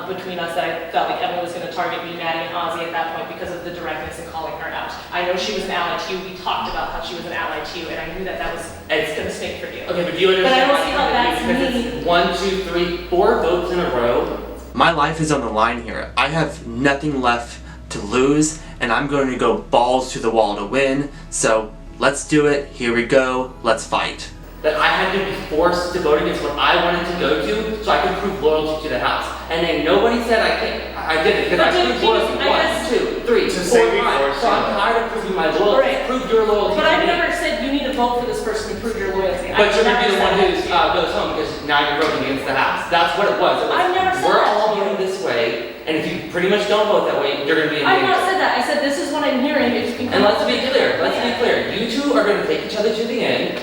between us, that I felt like Emily was going to target me, Maddie, and Ozzy at that point because of the directness and calling her out. I know she was an ally to you. We talked about how she was an ally to you, and I knew that was going to stink for you. Okay, but do you But I understand don't see how that's because me. it's 1, 2, 3, 4 votes in a row. My life is on the line here. I have nothing left to lose, and I'm going to go balls to the wall to win. So let's do it. Here we go. Let's fight. That I had to be forced to vote against what I wanted to go to so I could prove loyalty to the house. And then nobody said I can't. I did it because But I to proved keep- loyalty I guess- 1, 2, 3, To 4 say we times. forced So I'm you. tired of proving my loyalty. Right. Prove your loyalty But to I've me. never said you need to vote for this person to prove your loyalty. But I've you're gonna never be the said one that who to you. goes home because now you're voting against the house. That's what it was. It was I've never said we're that all to you. voting this way, and if you pretty much don't vote that way, you're gonna be in I've danger. not said that. I said this is what I'm hearing. If you can And come let's up be with a clear, different let's be plan. clear. You two are gonna take each other to the end.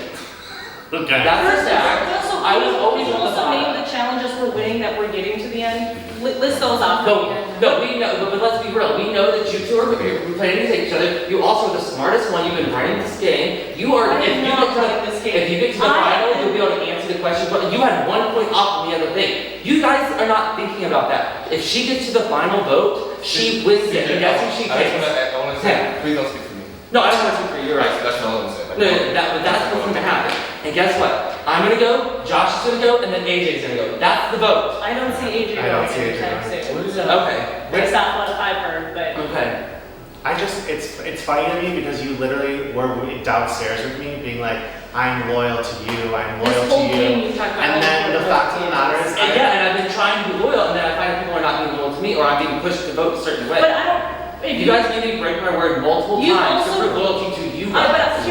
Okay. That's a stack. Also, I was always can you on the also name bottom. the challenges we're winning that we're getting to the end? List those off. No, we know, but let's be real. We know that you two are planning to take each other. You also are the smartest one. You've been running this game. You are. I If am you not get to running this game. if you get to the I final, am- you'll be able to answer the question. But you had 1 point off on the other thing. You guys are not thinking about that. If she gets to the final vote, she wins it, and that's who she I takes. just want to say, please don't speak for me. No, I don't want to speak for you. You're right. That's not what I'm saying. No, that's what's going to happen. And guess what? I'm gonna go, Josh is gonna go, and then AJ's gonna go. That's the vote. I don't see AJ I don't going see AJ anytime going. soon. What is So, Okay. Based off what I've heard, but. Okay. I just, it's funny to me because you literally were downstairs with me being like, I'm loyal to you, I'm loyal This to whole game you. you talked about And then the loyalty. fact of the matter is, And yeah, and I've been trying to be loyal, and then I find people are not being loyal to me, or I'm being pushed to vote a certain way. But I don't. If You guys made me break my word multiple You times to also- prove loyalty to you But guys.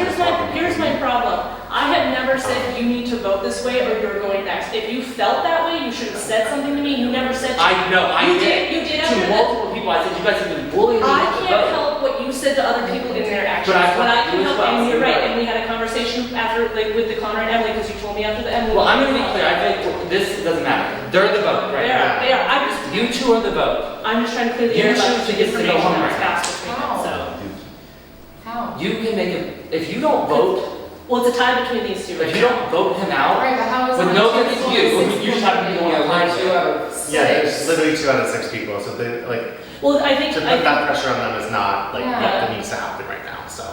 here's my problem. I have never said you need to vote this way or you're going next. If you felt that way, you should have said something to me. You never said. I know, I You did. You did To after that. multiple people, I said you guys have been bullying me I to can't vote. help what you said to other people in their actions. But I What I thought can you as help, well, and so you're right, you're and we had a conversation after, like, with the Connor and Emily, because you told me after the Emily. Well, I'm gonna be clear. I think this doesn't matter. They're the vote right now. They are. You two are the vote. I'm just trying to clear the You air about choose to the get to go information home that's right now. passed between them, so. How? You can make it. If you don't vote, Well, it's a tie between these two. if you don't vote him out, Right, but how is with that no two offense to you, people? you just have to be the one applying to it. yeah, there's literally 2 out of 6 people, so they, like, Well, I think. to put that pressure on them is not, like, Yeah. what needs to happen right now, so.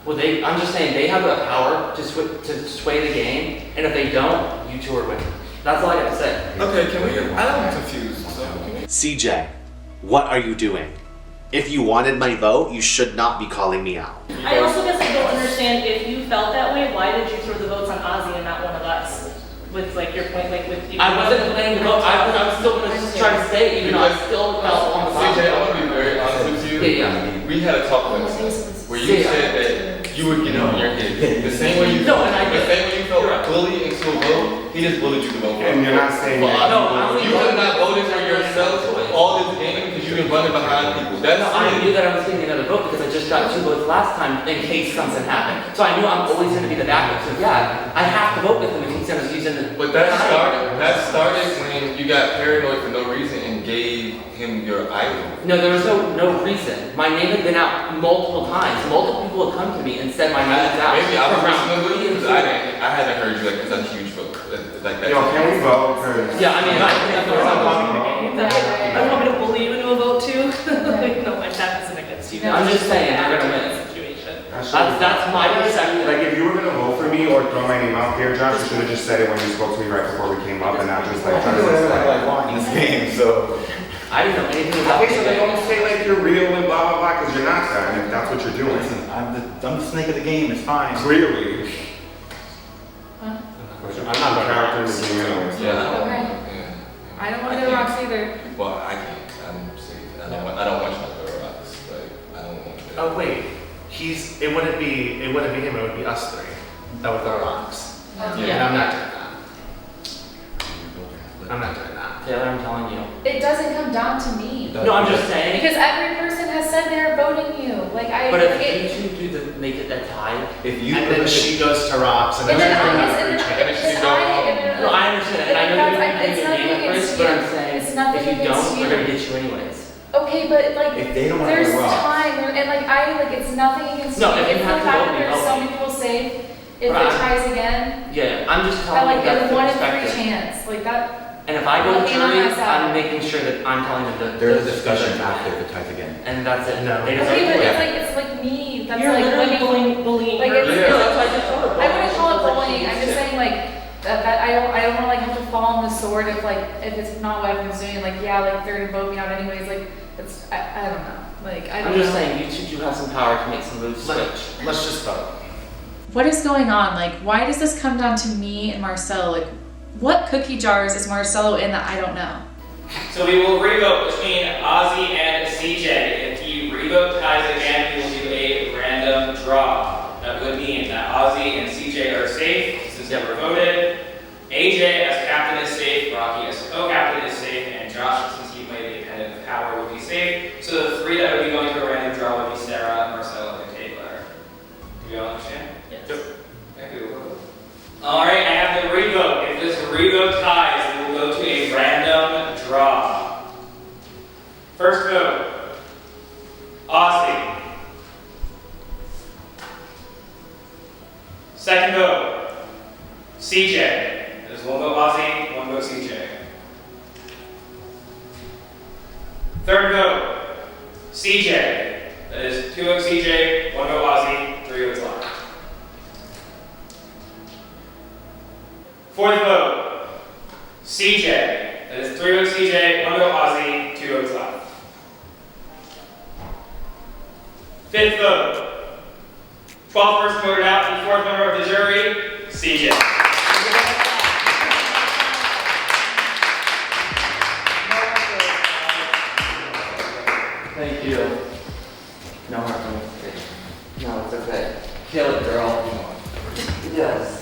Well, I'm just saying they have the power to sway the game, and if they don't, you two are winning. That's all I got to say. Okay, I'm confused. So can we CJ, what are you doing? If you wanted my vote, you should not be calling me out. I also guess I don't understand, if you felt that way, why did you throw the votes on Ozzy and not one of us? With, like, your point, like, with. I wasn't planning to vote. I was still going to try to stay, even though I still felt on the CJ, I bottom. want to be very honest with you. Yeah. We had a talk like this where you said that you would get on your head. The same way you No, and I the did. same way you felt bullied into a vote, he just bullied you to vote for And him. you're not saying Well, that. No, you have not voted for yourself all this game because you've been running behind people. That's No, I knew it. that I was getting another vote because I just got 2 votes last time in case something happened. So I knew I'm always going to be the backup. So yeah, I have to vote with him if he's going to use it. But that started when you got paranoid for no reason and gave him your idol. No, there was no reason. My name had been out multiple times. Multiple people had come to me and said my name is out. Maybe I was From round listening to 3 you and because 4. I hadn't heard you like it's a huge vote. Like that. Yo, can we vote? 'Cause- Yeah, I mean, I think I don't want me to just saying, I'm gonna win. That's my perspective. Like, if you were gonna vote for me or throw my name out there, Josh, you should have just said it when you spoke to me right before we came up and not just like trying to whatever the hell I want in this game, so. I didn't know anything about Okay, so they don't say like you're real and blah blah blah because you're not that. I mean, that's what you're doing. Listen, I'm the snake of the game, it's fine. Clearly. Huh? I'm not a character in the game anyway. Okay. I don't want to go to rocks either. Well, I'm safe. I don't want you to go to rocks. Like, I don't want to. Oh wait, it wouldn't be him. It would be us three that would go rocks. Yeah. And I'm not doing that. I'm not doing that. Taylor, I'm telling you. It doesn't come down to me. No, I'm just saying. Because every person has said they're voting you. Like But if you two do make it a tie, And then she goes to rocks, and then And then I I have guess, free and then chance. No, I understand. And I know you're It's playing the nothing game at against first, but you. I'm saying It's nothing if you against don't, you. they're gonna get you anyways. Okay, but like, If they don't wanna there's go rocks. time, and like, it's nothing against No, you. if you It's have the to fact vote that me, there's vote so me. many people safe, if Right. it tries again, Yeah, I'm just I telling like you that's a the 1 in 3 perspective. chance. Like that. And if I go I'm to looking on jury, my side. I'm making sure that I'm telling them that There's a discussion after if it ties again. and that's it. No. They just Okay, but yeah. it's like me. That's You're like literally bullying like her. it's, Yeah, that's why I just told her. I wouldn't call it bullying. I'm Yeah. just saying like that I don't want to like have to fall on the sword if it's not what everyone's doing. Like yeah, like they're gonna vote me out anyways. Like it's I don't know. Like I don't I'm just know. saying, you two do have some power to make some moves switch. Let's just vote. What is going on? Like, why does this come down to me and Marcelo? Like, what cookie jars is Marcelo in that I don't know? So we will revote between Ozzy and CJ. If he revote ties again, we will do a random draw. That would mean that Ozzy and CJ are safe since they were voted. AJ as captain is safe, Rocky as co-captain is safe, and Josh, since he played the independent of power, would be safe. So the three that would be going to a random draw would be Sarah, Marcelo, and Taylor. Do you all understand? Yes. Okay, we'll go. All right, I have the revote. If this revote ties, we will go to a random draw. First vote, Ozzy. Second vote, CJ. There's one vote Ozzy, one vote CJ. Third vote, CJ. That is 2 votes CJ, 1 vote Ozzy, 3 votes Locke. Fourth vote, CJ. That is 3 votes CJ, 1 vote Ozzy, 2 votes Locke. Fifth vote, 12th person voted out, and 4th member of the jury, CJ. Thank you. No hard feelings. No, it's okay. Kill it, girl. Yes.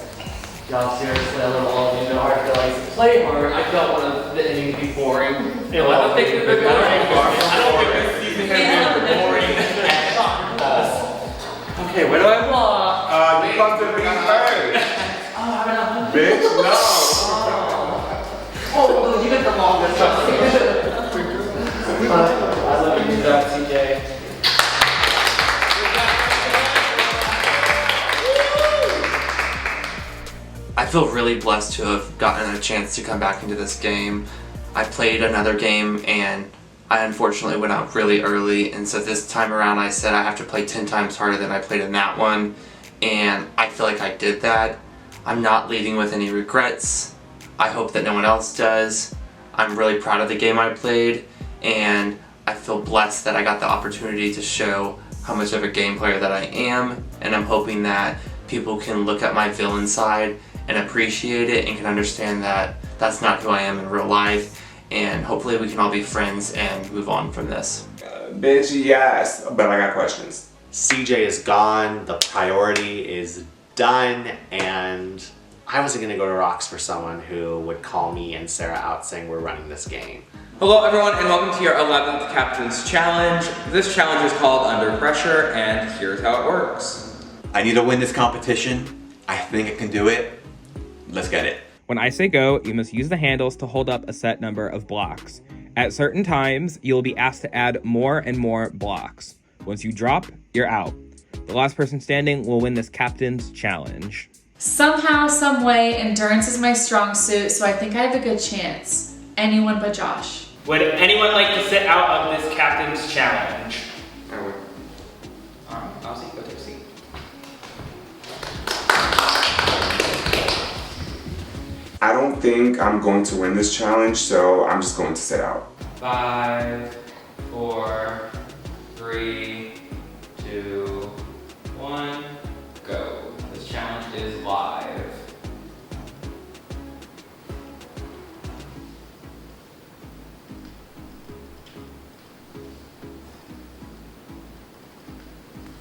Y'all, seriously, I love all of you. No hard feelings. Play hard. I don't want the ending to be boring. No, I don't think it's boring. I don't think this season has been boring. Okay, where do I walk? You come to me first. Bitch, no. Oh, you get the longest. I love you, CJ. I feel really blessed to have gotten a chance to come back into this game. I played another game and I unfortunately went out really early, and so this time around I said I have to play 10 times harder than I played in that one, and I feel like I did that. I'm not leaving with any regrets. I hope that no one else does. I'm really proud of the game I played, and I feel blessed that I got the opportunity to show how much of a game player that I am, and I'm hoping that people can look at my villain side and appreciate it and can understand that that's not who I am in real life, and hopefully we can all be friends and move on from this. Bitch, yes, but I got questions. CJ is gone, the priority is done, and I wasn't gonna go to rocks for someone who would call me and Sarah out saying we're running this game. Hello everyone and welcome to your 11th Captain's Challenge. This challenge is called Under Pressure, and here's how it works. I need to win this competition. I think I can do it. Let's get it. When I say go, you must use the handles to hold up a set number of blocks. At certain times, you'll be asked to add more and more blocks. Once you drop, you're out. The last person standing will win this Captain's Challenge. Somehow, some way, endurance is my strong suit, so I think I have a good chance. Anyone but Josh. Would anyone like to sit out of this captain's challenge? I would. don't think I'm going to win this challenge, so I'm just going to sit out. 5, 4, 3, 2, 1, go. This challenge is live.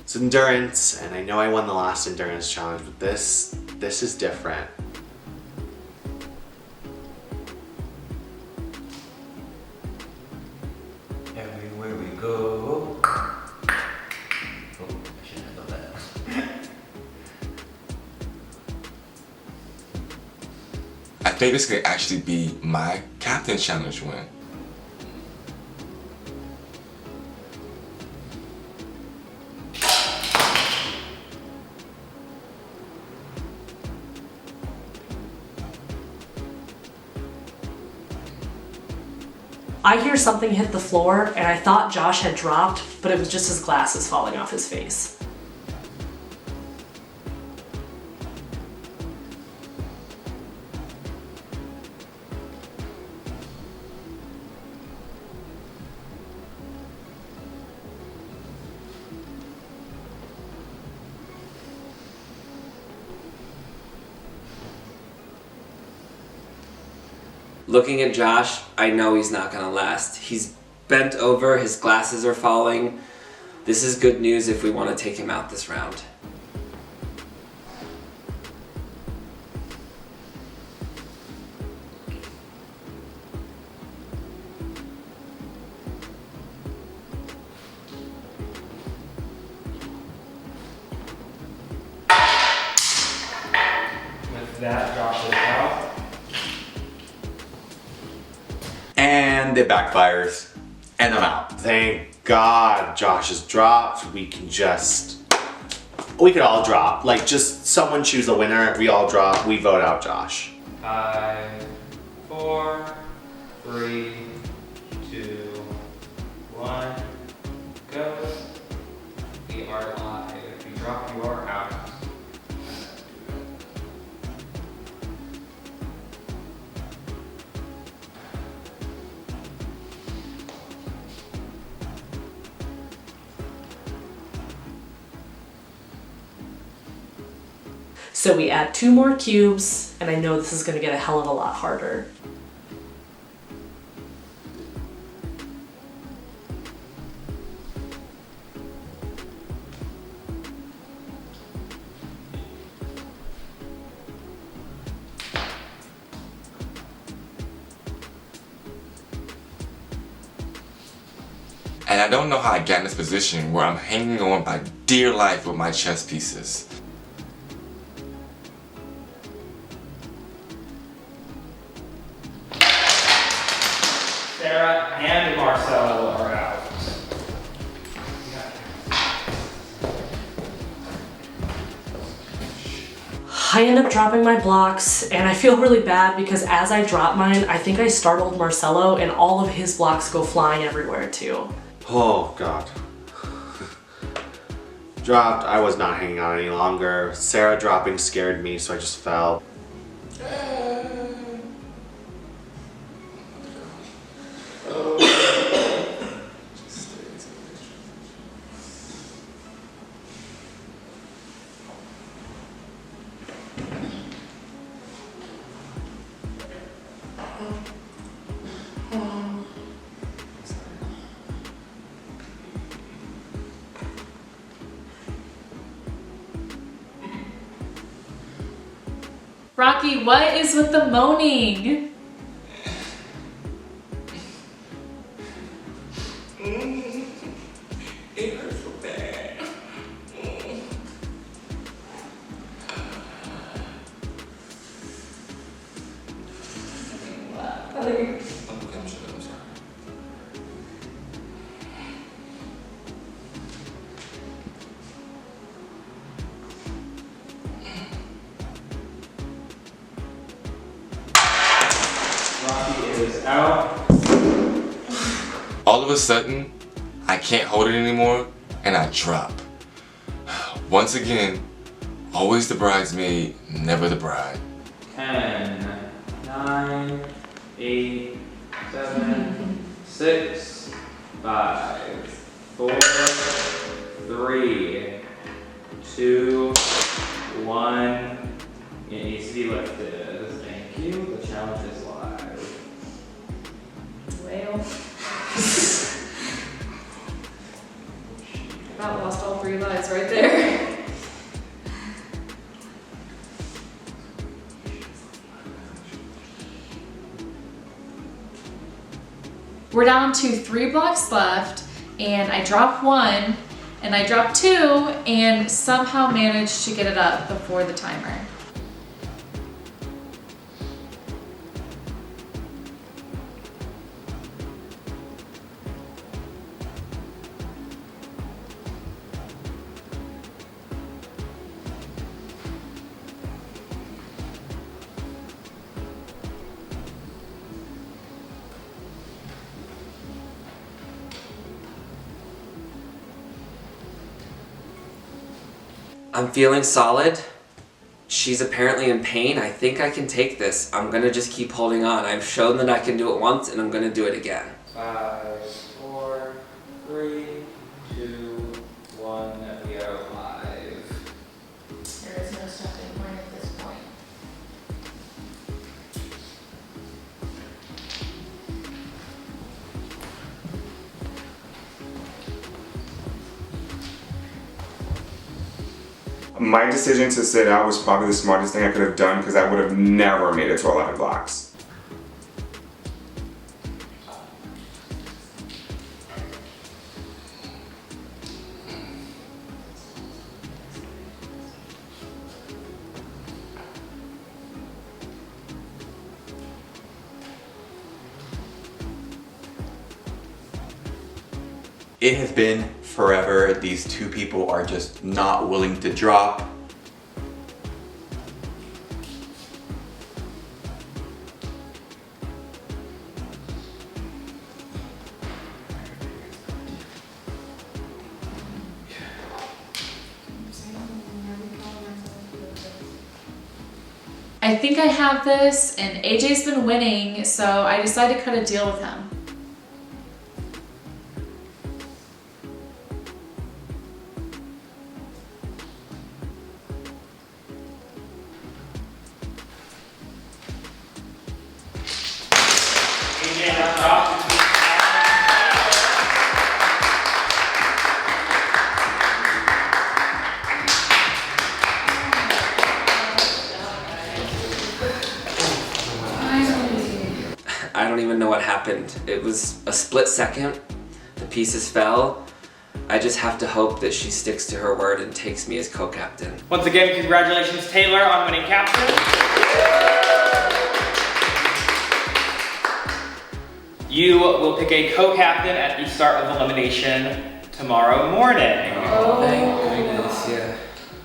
It's endurance, and I know I won the last endurance challenge, but this is different. Everywhere we go. Oh, I shouldn't have done that. I think this could actually be my captain challenge win. I hear something hit the floor, and I thought Josh had dropped, but it was just his glasses falling off his face. Looking at Josh, I know he's not gonna last. He's bent over, his glasses are falling. This is good news if we want to take him out this round. With that, Josh is out. And it backfires. And I'm out. Thank God Josh has dropped. We could all drop. Like, just someone choose a winner, we all drop, we vote out Josh. 5, 4, 3, 2, 1, go. We are live. If you drop, you are out. So we add 2 more cubes, and I know this is gonna get a hell of a lot harder. And I don't know how I got in this position where I'm hanging on by dear life with my chess pieces. Sarah and Marcelo are out. I end up dropping my blocks, and I feel really bad because as I drop mine, I think I startled Marcelo, and all of his blocks go flying everywhere too. Oh God. Dropped, I was not hanging on any longer. Sarah dropping scared me, so I just fell. Rocky, what is with the moaning? It hurts so bad. I'm sorry. Rocky is out. All of a sudden, I can't hold it anymore, and I drop. Once again, always the bridesmaid, never the bride. 10, 9, 8, 7, 6, 5, 4, 3, 2, 1. It needs to be lifted. Thank you. The challenge is live. Well. About lost all 3 lives right there. We're down to 3 blocks left, and I dropped 1, and I dropped 2, and somehow managed to get it up before the timer. I'm feeling solid. She's apparently in pain. I think I can take this. I'm gonna just keep holding on. I've shown that I can do it once, and I'm gonna do it again. 5, 4, 3, 2, 1. We are live. There is no stopping point at this point. My decision to sit out was probably the smartest thing I could have done because I would have never made it to 11 blocks. It has been forever. These two people are just not willing to drop. I think I have this, and AJ's been winning, so I decided to cut a deal with him. I don't even know what happened. It was a split second. The pieces fell. I just have to hope that she sticks to her word and takes me as co-captain. Once again, congratulations, Taylor, on winning captain. You will pick a co-captain at the start of elimination tomorrow morning. Oh, thank goodness, yeah.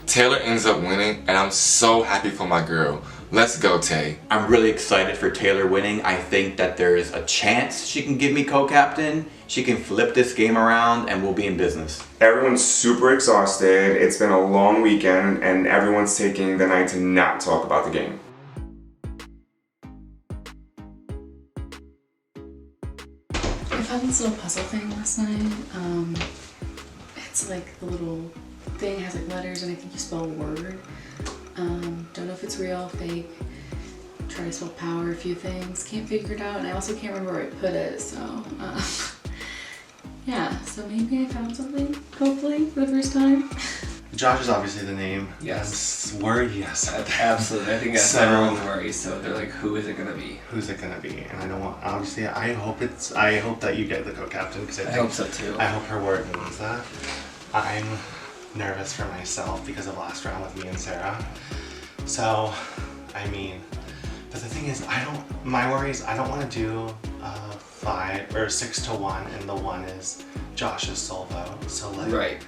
Taylor ends up winning, and I'm so happy for my girl. Let's go, Tay. I'm really excited for Taylor winning. I think that there's a chance she can give me co-captain. She can flip this game around and we'll be in business. Everyone's super exhausted. It's been a long weekend, and everyone's taking the night to not talk about the game. I found this little puzzle thing last night. It's like the little thing has like letters, and I think you spell word. Don't know if it's real, fake. Try to spell power, a few things. Can't figure it out, and I also can't remember where I put it, so yeah, so maybe I found something, hopefully, for the first time. Josh is obviously the name. Yes. Word, yes. Absolutely. I think that's everyone's worry. So they're like, who is it gonna be? Who's it gonna be? And I don't want, obviously, I hope that you get the co-captain, because I hope so too. I hope her word means that. I'm nervous for myself because of last round with me and Sarah. So, I mean, but the thing is, my worry is I don't want to do 5 or 6 to 1, and the 1 is Josh's sole vote. So like, right.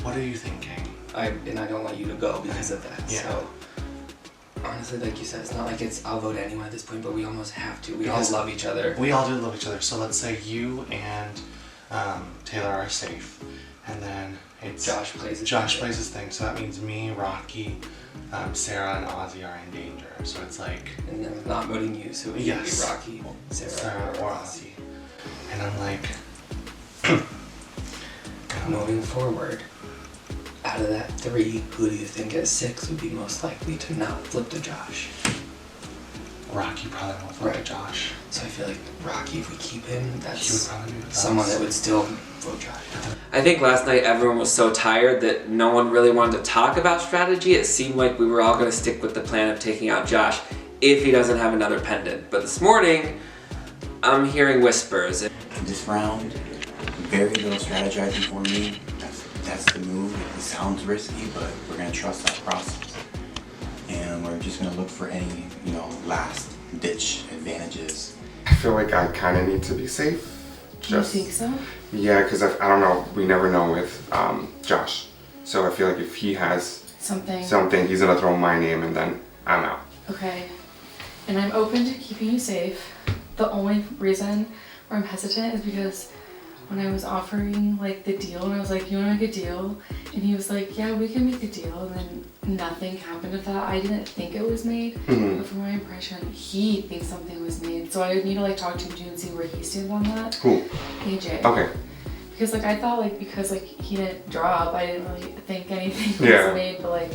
What are you thinking? I don't want you to go because of that. Yeah. So honestly, like you said, it's not like it's I'll vote anyone at this point, but we almost have to. We Because all love each other. We all do love each other. So let's say you and Taylor are safe, And then it's Josh plays his thing. So that means me, Rocky, Sarah, and Ozzy are in danger. So it's like. And then not voting you, so it would yes, be Rocky, Sarah or Ozzy. And I'm like. Moving forward, out of that 3, who do you think at 6 would be most likely to not flip to Josh? Rocky probably won't flip to Josh. So I feel like Rocky, if we keep him, that's He would probably be with someone us. that would still vote Josh. I think last night everyone was so tired that no one really wanted to talk about strategy. It seemed like we were all going to stick with the plan of taking out Josh if he doesn't have another pendant. But this morning, I'm hearing whispers. This round, very little strategizing for me. That's the move. It sounds risky, but we're gonna trust that process. And we're just gonna look for any, last ditch advantages. I feel like I kind of need to be safe. Do you think so? Yeah, because I don't know. We never know with Josh. So I feel like if he has something, he's gonna throw my name and then I'm out. Okay. And I'm open to keeping you safe. The only reason where I'm hesitant is because when I was offering like the deal and I was like, you wanna make a deal? And he was like, yeah, we can make a deal. And then nothing happened with that. I didn't think it was made, but from my impression, he thinks something was made. So I would need to like talk to him too and see where he stands on that. Who? AJ. Okay. Because like I thought like because like he didn't drop, I didn't really think anything Yeah. was made, but like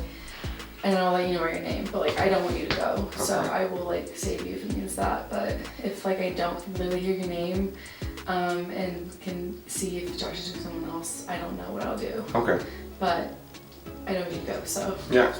and I'll let you know your name, but like I don't want you to go. So I will like save you if it means that. But if like I don't really hear your name, and can see if Josh is with someone else, I don't know what I'll do. Okay. But I know you go, so. Yeah.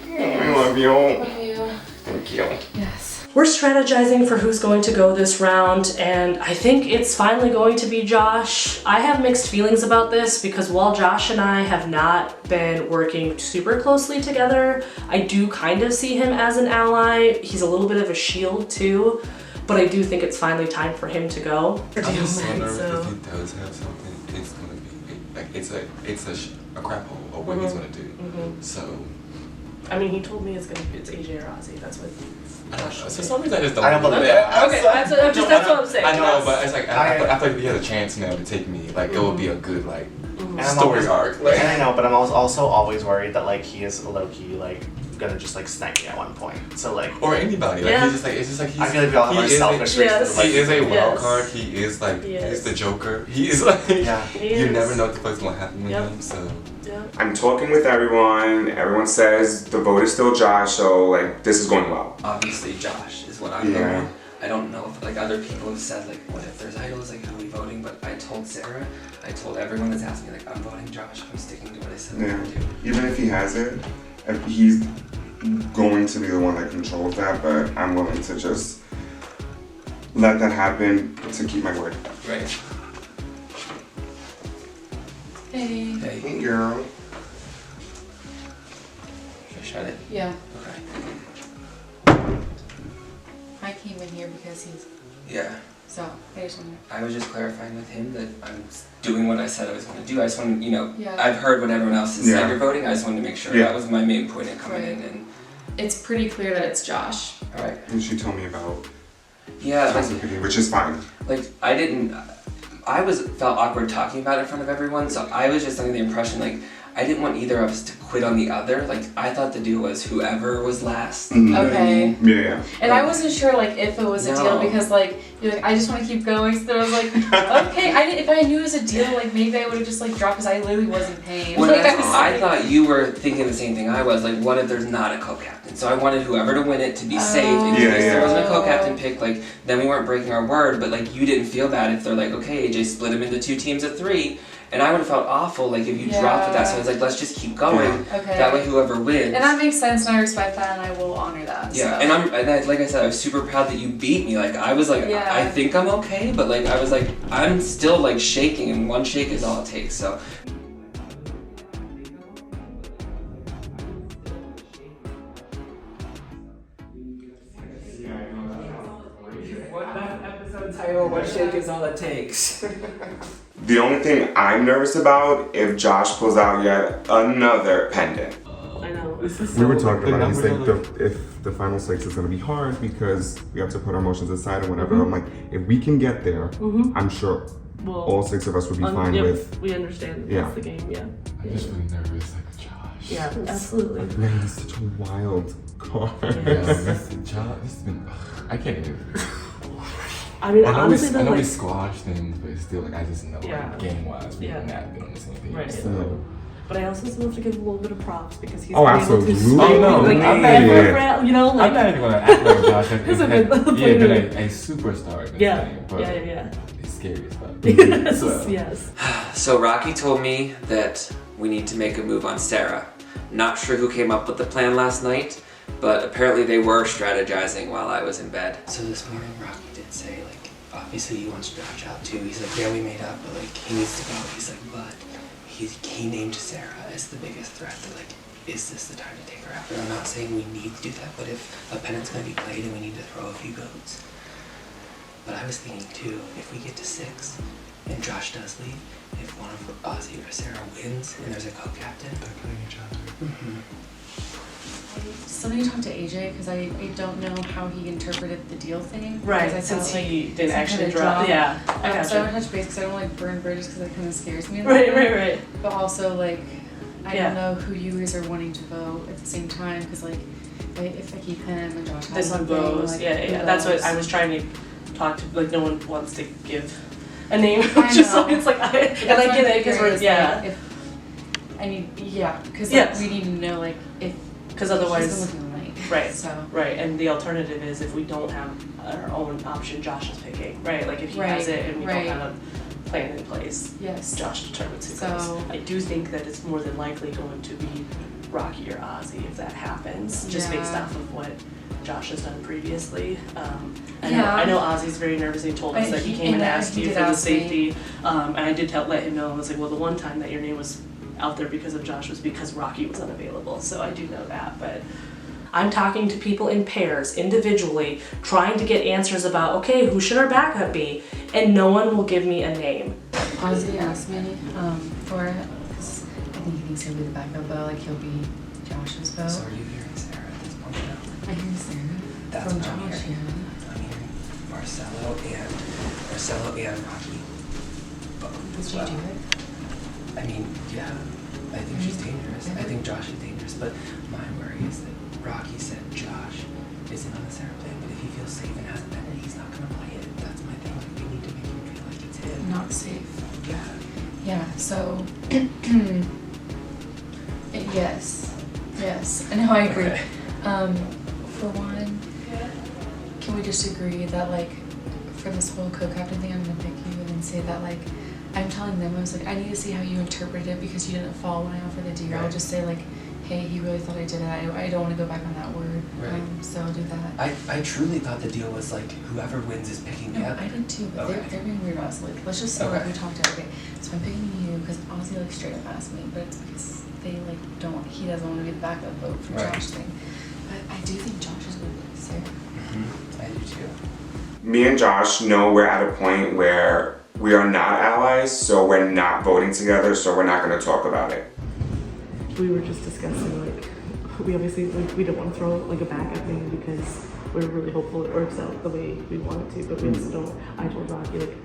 I love you. Love you. Thank you. Yes. We're strategizing for who's going to go this round, and I think it's finally going to be Josh. I have mixed feelings about this because while Josh and I have not been working super closely together, I do kind of see him as an ally. He's a little bit of a shield too, but I do think it's finally time for him to go. I'm just so nervous if he does have something. It's gonna be like it's a crap hole of what he's gonna do. So I mean, he told me it's AJ or Ozzy. That's what. I don't know. For some reason, I just don't. I don't believe it. Okay, that's what I'm saying. I know, but it's like I feel like if he has a chance now to take me, like it would be a good like story arc. Like, and I know, but I'm also always worried that like he is low key like gonna just like snipe me at one point. So like or anybody. Like he's just like it's just like I feel like we all have our selfish reasons. He is a wild card. He is like he's the Joker. He is like you never know what the fuck's gonna happen with him. So. I'm talking with everyone. Everyone says the vote is still Josh, so like this is going well. Obviously, Josh is what I'm voting. I don't know if like other people have said like what if there's idols like who are we voting, but I told Sarah, I told everyone that's asking me like I'm voting Josh. I'm sticking to what I said I'm gonna do. Even if he has it, if he's going to be the one that controls that, but I'm willing to just let that happen to keep my word. Right. Hey. Hey, girl. Should I shut it? Yeah. Okay. I came in here because he's. Yeah. So I just wanted. I was just clarifying with him that I'm doing what I said I was going to do. I just wanted, Yeah. I've heard what everyone else has Yeah. said you're voting. I just wanted to make sure that was my main point in coming in. And It's pretty clear that it's Josh. all right. And she told me about which is fine. Like I felt awkward talking about it in front of everyone, so I was just under the impression like I didn't want either of us to quit on the other. Like I thought the deal was whoever was last. Mm-hmm. You know what I Okay. mean? Yeah. And I wasn't sure like if it was a deal No. because like you're like I just want to keep going. So then I was like, okay. If I knew it was a deal, like maybe I would have just like dropped because I literally wasn't paying. Well, Like, I thought you were thinking the same thing I was. Like, what if there's not a co-captain? So I wanted whoever to win it to be safe in case there wasn't a co-captain pick. Like, then we weren't breaking our word. But like, you didn't feel bad if they're like, okay, AJ split them into 2 teams of 3. And I would have felt awful like if you dropped with that. So I was like, let's just keep going. Okay. That way, whoever wins. And that makes sense, and I respect that, and I will honor that. Yeah, so. and like I said, I was super proud that you beat me. Like I was like, Yeah. I think I'm okay, but like I was like, I'm still like shaking, and one shake is all it takes. So. Episode title, What Shake Is All It Takes. The only thing I'm nervous about if Josh pulls out yet another pendant. I know. We were talking about it. He's like, if the final 6 is going to be hard because we have to put our emotions aside and whatever. I'm like, if we can get there, I'm sure Well, all 6 of us would be fine yep, with. We understand. Yeah. That's the game. Yeah. I'm just really nervous, like Josh. Yeah, absolutely. Man, he's such a wild card. Yes. Josh, this has been. I can't even. I mean, I know honestly, I know like, we squashed things, but it's still like I just know Yeah. like, game-wise we've Yeah. not been on the same page. Right. So. But I also still have to give a little bit of props because he's Oh, been able to absolutely. swing, Oh, no, like, I'm back not and even- forth, you know, like. I'm not even gonna act like Josh has It's a been, good- been a superstar in this Yeah. game, but Yeah. it's scary as fuck. Yes, So. yes. So Rocky told me that we need to make a move on Sarah. Not sure who came up with the plan last night, but apparently they were strategizing while I was in bed. So this morning, Rocky did say, like, obviously he wants Josh out too. He's like, yeah, we made up, but like, he needs to go. He's like, but he named Sarah as the biggest threat. That like, is this the time to take her out? And I'm not saying we need to do that, but if a pennant's gonna be played and we need to throw a few goats. But I was thinking too, if we get to 6 and Josh does leave, if one of Ozzy or Sarah wins and there's a co-captain, they're playing each other. So then you talk to AJ because I don't know how he interpreted the deal thing. Right, because I since felt he like didn't some actually kind of drop- drop. yeah, I gotcha. So I would touch base because I don't like burn bridges because that kind of scares me. Right. But also like I Yeah. don't know who you guys are wanting to vote at the same time because like if I keep him and Josh This has one something, goes. like, Yeah. who That's what goes? I was trying to talk to. Like, no one wants to give a name. I Just know. like it's like and That's I what get I'm it because figuring we're is, yeah. Like, if I mean because Yes. we need to know like if Because otherwise, he's been looking late. right, So right, and the alternative is if we don't have our own option, Josh is picking, right? Like if he has Right, it and we right. don't have a plan in place, yes, Josh determines who So- goes. I do think that it's more than likely going to be Rocky or Ozzy if that happens, just based Yeah. off of what Josh has done previously. Yeah. I know Ozzy's very nervous. He told us that he came and asked he you did for the ask me. safety, and I did let him know. I was like, well, the one time that your name was out there because of Josh was because Rocky was unavailable, so I do know that, but. I'm talking to people in pairs, individually, trying to get answers about, okay, who should our backup be? And no one will give me a name. Ozzy asked me for it because I think he thinks he'll be the backup, but like he'll be Josh's vote. So are you hearing Sarah at this point now? I hear Sarah That's from what I'm Josh. hearing. I'm hearing Marcelo and Rocky. Both Did as you well. do it? I mean, yeah, I think she's dangerous. I think Josh is dangerous, but my worry is that Rocky said Josh isn't on the Sarah plan, but if he feels safe and hasn't been it, he's not gonna play it. That's my thing. Like, we need to make him feel like it's him. Not safe. Yeah. Yeah. So yes. I know. I agree. Okay. For one, can we just agree that like for this whole co-captain thing, I'm gonna pick you and then say that like I'm telling them I was like I need to see how you interpret it because you didn't fall when I offered the deal. I'll just say like, hey, he really thought I did it. I don't want to go back on that word. Right. So I'll do that. I truly thought the deal was like whoever wins is picking No, the other. I did too, but Okay. they're being weird about it. So like, let's just say like Okay. we talked about it. Okay, so I'm picking you because Ozzy like straight up asked me, but it's because they like don't. He doesn't want to be the backup vote for Right. Josh thing. But I do think Josh is going to be Sarah. I do too. Me and Josh know we're at a point where we are not allies, so we're not voting together, so we're not going to talk about it. We were just discussing like we obviously like we don't want to throw like a backup name because we're really hopeful it works out the way we want it to, but we also don't. I told Rocky like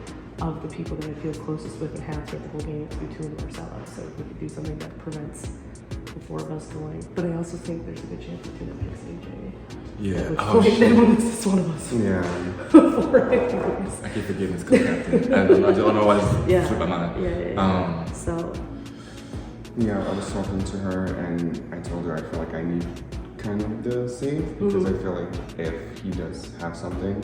of the people that I feel closest with and have throughout the whole game, it's between Marcella, so we could do something that prevents the 4 of us going. But I also think there's a good chance that Tina picks AJ. Yeah. At which Oh, point, shit. then when it's just one of us. I keep forgetting it's co-captain. I don't know why this slipped my mind. Yeah. So. Yeah, I was talking to her and I told her I feel like I need kind of the save because I feel like if he does have something,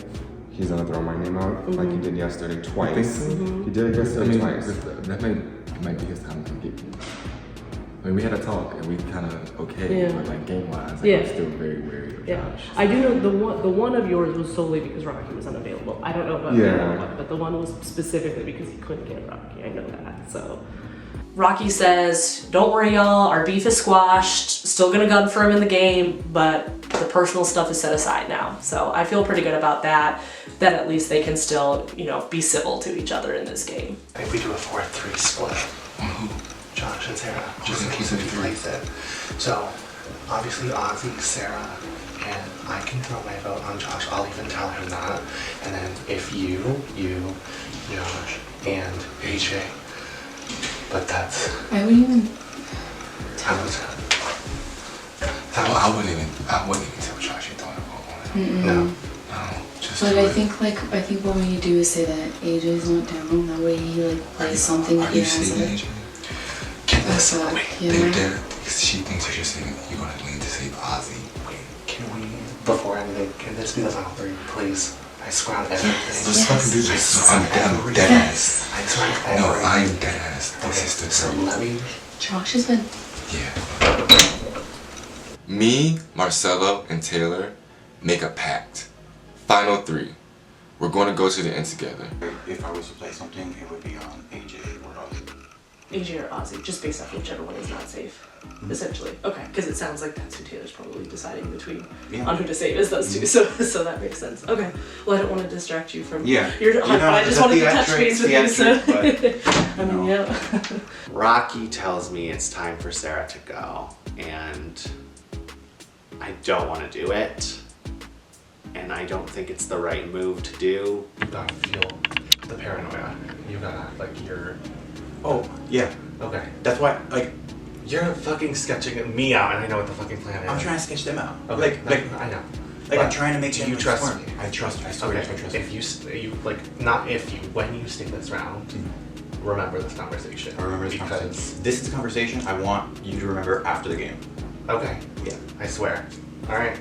he's gonna throw my name out like he did yesterday twice. He did it yesterday twice. That might be his time to get. I mean, we had a talk and we kind of but like game wise, I'm still very wary of Josh. I do know the one of yours was solely because Rocky was unavailable. I don't know about the other one, but the one was specifically because he couldn't get Rocky. I know that. So Rocky says, "Don't worry, y'all. Our beef is squashed. Still gonna gun for him in the game, but the personal stuff is set aside now." So I feel pretty good about that. That at least they can still, be civil to each other in this game. I think we do a 4-3 split. Josh and Sarah, just in case he plays it. So obviously Ozzy, Sarah, and I can throw my vote on Josh. I'll even tell him that. And then if you, Josh, and AJ. But that's. I wouldn't even. I wouldn't even tell Josh you're throwing a vote on it. No. But I think what we need to do is say that AJ's not down. That way he like plays something that he has. She thinks you're saying you're gonna lean to save Ozzy. Can we, before anything, can this be the final three, please? I swear on everything. Let's fucking do this. I'm dead ass. I swear on everything. No, I'm dead ass. This is the so let me. Josh has been. Yeah. Me, Marcelo, and Taylor make a pact. Final three. We're going to go to the end together. If I was to play something, it would be on AJ or Ozzy. AJ or Ozzy, just based off whichever one is not safe, essentially. Okay, because it sounds like that's who Taylor's probably deciding between on who to save is those two. So that makes sense. Okay. Well, I don't want to distract you from your hunt, but I just wanted to touch base with you. So I mean, yeah. Rocky tells me it's time for Sarah to go, and I don't want to do it. And I don't think it's the right move to do. You gotta feel the paranoia. You gotta, like, you're... Oh, yeah. Okay. That's why, like... You're fucking sketching me out, and I know what the fucking plan is. I'm trying to sketch them out. Okay, I know. Like, I'm trying to make you trust me. I trust you. I swear I trust you. If when you stick this round, remember this conversation. I remember this conversation. This is the conversation I want you to remember after the game. Okay. Yeah. I swear. Alright.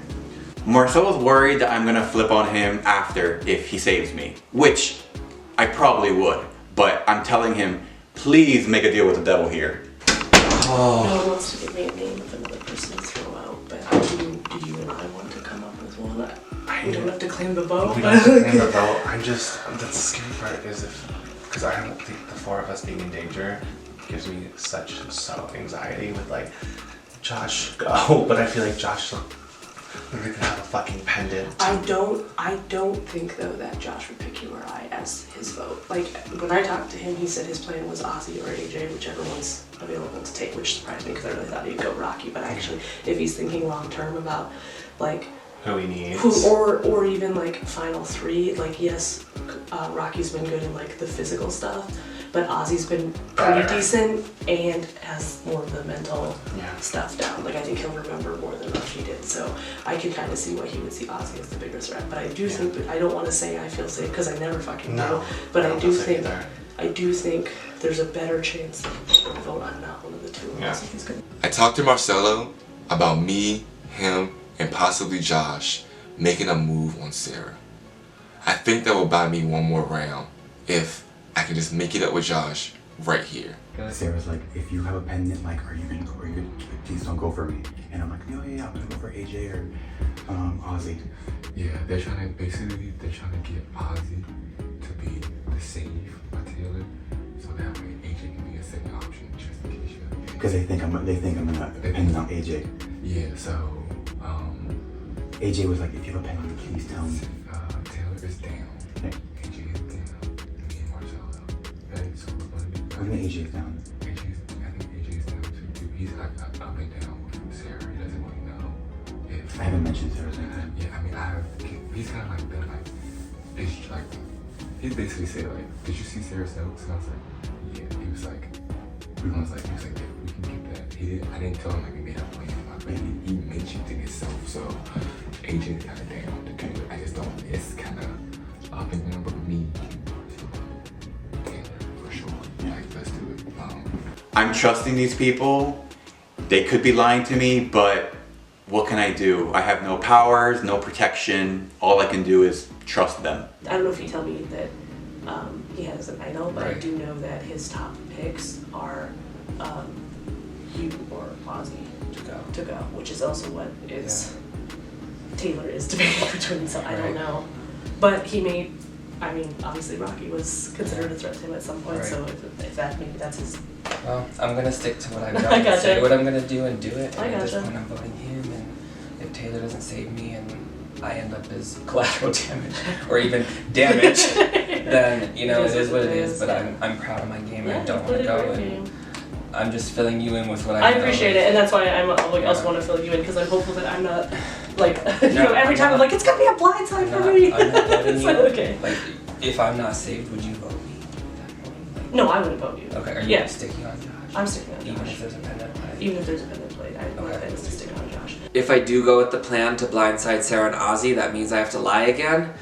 Marcelo's worried that I'm gonna flip on him after if he saves me, which I probably would, but I'm telling him, please make a deal with the devil here. No one wants to give me a name of another person to throw out, but do you and I want to come up with one? We don't have to claim the vote. We don't have to claim the vote. The scary part is because I don't think the four of us being in danger gives me such anxiety with like, Josh, go, but I feel like Josh we're gonna have a fucking pendant. I don't think though that Josh would pick you or I as his vote. Like when I talked to him, he said his plan was Ozzy or AJ, whichever one's available to take, which surprised me because I really thought he'd go Rocky. But actually, if he's thinking long term about like who he needs, or even like final three, like yes, Rocky's been good in like the physical stuff, but Ozzy's been pretty decent and has more of the mental stuff down. Like I think he'll remember more than Rocky did. So I can kind of see why he would see Ozzy as the bigger threat. But I do think, I don't want to say I feel safe because I never fucking know. But I do think there's a better chance that he'll vote on not one of the two of us if he's good. I talked to Marcelo about me, him, and possibly Josh making a move on Sarah. I think that will buy me one more round if I can just make it up with Josh right here. Sarah's like, if you have a pendant, like, are you gonna please don't go for me. And I'm like, no, yeah, I'm gonna go for AJ or Ozzy. Yeah, they're trying to get Ozzy to be the save by Taylor, so that way AJ can be a second option just in case. Because they think I'm gonna depend on AJ. Yeah, so AJ was like, if you have a pendant, please tell me. Taylor is down. AJ is down. Me and Marcelo. Okay, so we're gonna do that. I think AJ is down. I think AJ is down too. He's up and down with Sarah. He doesn't really know if I haven't mentioned Sarah's name. Yeah, I mean he's kind of like been like, it's like he basically said like, did you see Sarah's notes? And I was like, yeah. He was like, yeah, we can get that. I didn't tell him like we made a plan. Like he mentioned it himself, so AJ is kind of down to do it. I just don't. It's kind of up and down, but me, Taylor for sure. Like let's do it. I'm trusting these people. They could be lying to me, but what can I do? I have no powers, no protection. All I can do is trust them. I don't know if you tell me that he has an idol, but I do know that his top picks are you or Ozzy to go, which is also what Taylor is debating between, so I don't know. But obviously Rocky was considered a threat to him at some point, so if that, maybe that's his... Well, I'm gonna stick to what I've got, say what I'm gonna do and do it, and at this point I'm voting him, and if Taylor doesn't save me and I end up as collateral damage, or even damage, then, it is what it is, but I'm proud of my game and I don't want to go, and I'm just filling you in with what I know. appreciate it, and that's why I'm like also want to fill you in because I'm hopeful that I'm not like every time I'm like it's gonna be a blindside for me. I'm not voting It's you. like, okay. Like, if I'm not saved, would you vote me? No, I wouldn't vote you. Okay, are you Yeah. sticking on Josh? I'm sticking on Josh. Even if there's a pendant play? Even if there's a pendant play, I want to stick on Josh. If I do go with the plan to blindside Sarah and Ozzy, that means I have to lie again.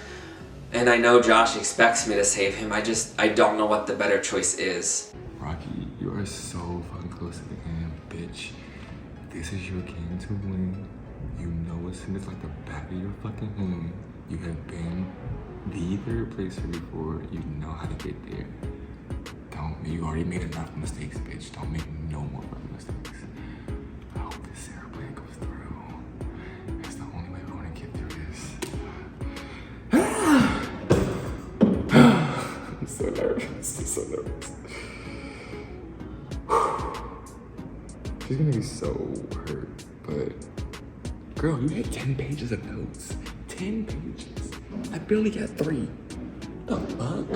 And I know Josh expects me to save him. I don't know what the better choice is. Rocky, you are so fucking close to the end, bitch. This is your game to win. You know as soon as like the back of your fucking hand, you have been the third placer before. You know how to get there. You already made enough mistakes, bitch. Don't make no more fucking mistakes. I hope this Sarah plan goes through. It's the only way we're gonna get through this. I'm so nervous. I'm so nervous. She's gonna be so hurt, but girl, you had 10 pages of notes. 10 pages. I barely got 3. The fuck?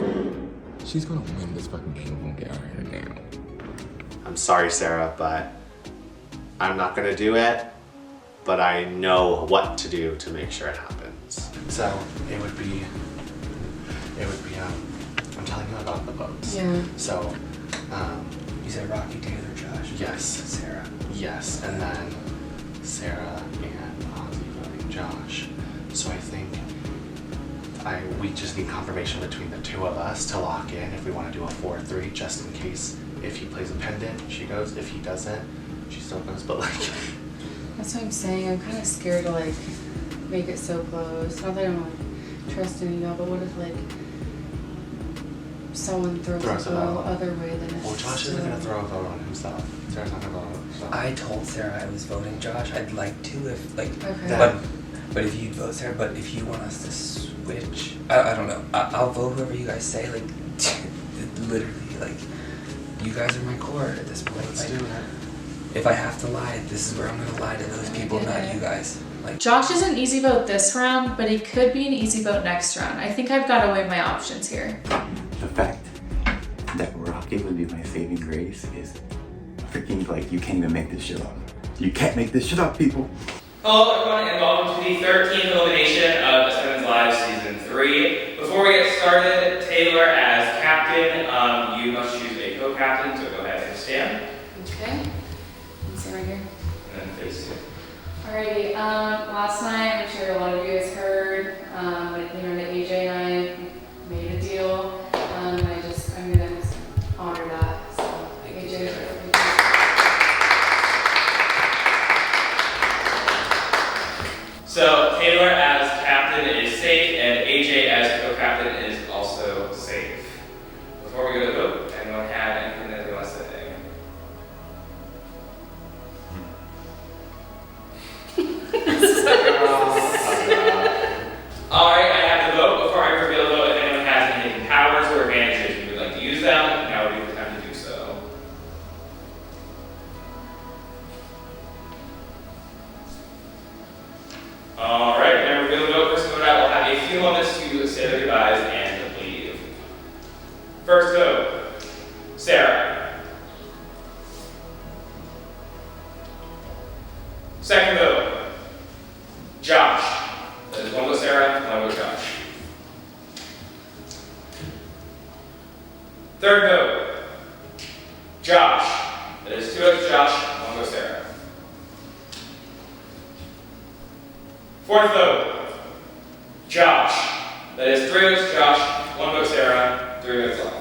She's gonna win this fucking game if we don't get her hair down. I'm sorry, Sarah, but I'm not gonna do it, but I know what to do to make sure it happens. So it would be I'm telling you about the votes. Yeah. So You said Rocky, Taylor, Josh. yes. Sarah. Yes, and then Sarah and Ozzy voting Josh. So I think we just need confirmation between the two of us to lock in if we want to do a 4-3, just in case if he plays a pendant, she goes. If he doesn't, she still goes. But like, That's what I'm saying. I'm kind of scared to like make it so close. Not that I don't like trust any of y'all, but what if like someone throws a vote other way than well, Josh isn't gonna throw a vote on himself. Sarah's not gonna vote on himself. I told Sarah I was voting Josh. I'd like to if like, Okay. but if you'd vote Sarah, but if you want us to switch, I don't know. I'll vote whoever you guys say. Like, literally, like, you guys are my core at this point. Let's like, do it. If I have to lie, this is where I'm gonna lie to those people, not you guys. Like, Josh is an easy vote this round, but he could be an easy vote next round. I think I've got to weigh my options here. The fact that Rocky would be my saving grace is freaking like you can't even make this shit up. You can't make this shit up, people. Hello everyone and welcome to the 13th elimination of Ascendance Live Season 3. Before we get started, Taylor as captain, you must choose a co-captain, so go ahead and stand. Okay. Let's sit right here. And then face you. Alrighty, last night, I'm sure a lot of you guys heard, but you know, AJ and I made a deal, and I'm gonna honor that, so, AJ. So Taylor as captain is safe, and AJ as co-captain is also safe. Before we go to the vote, anyone have anything that they want to say? Alright, I have to vote. Before I reveal the vote, if anyone has any hidden powers or advantages you would like to use them, now would be the time to do so. Alright, when I reveal the vote, first vote out, we'll have a few moments to say their goodbyes and leave. First vote, Sarah. Second vote, Josh. That is one vote Sarah, one vote Josh. Third vote, Josh. That is 2 votes Josh, 1 vote Sarah. Fourth vote, Josh. That is 3 votes Josh, 1 vote Sarah, 3 votes left.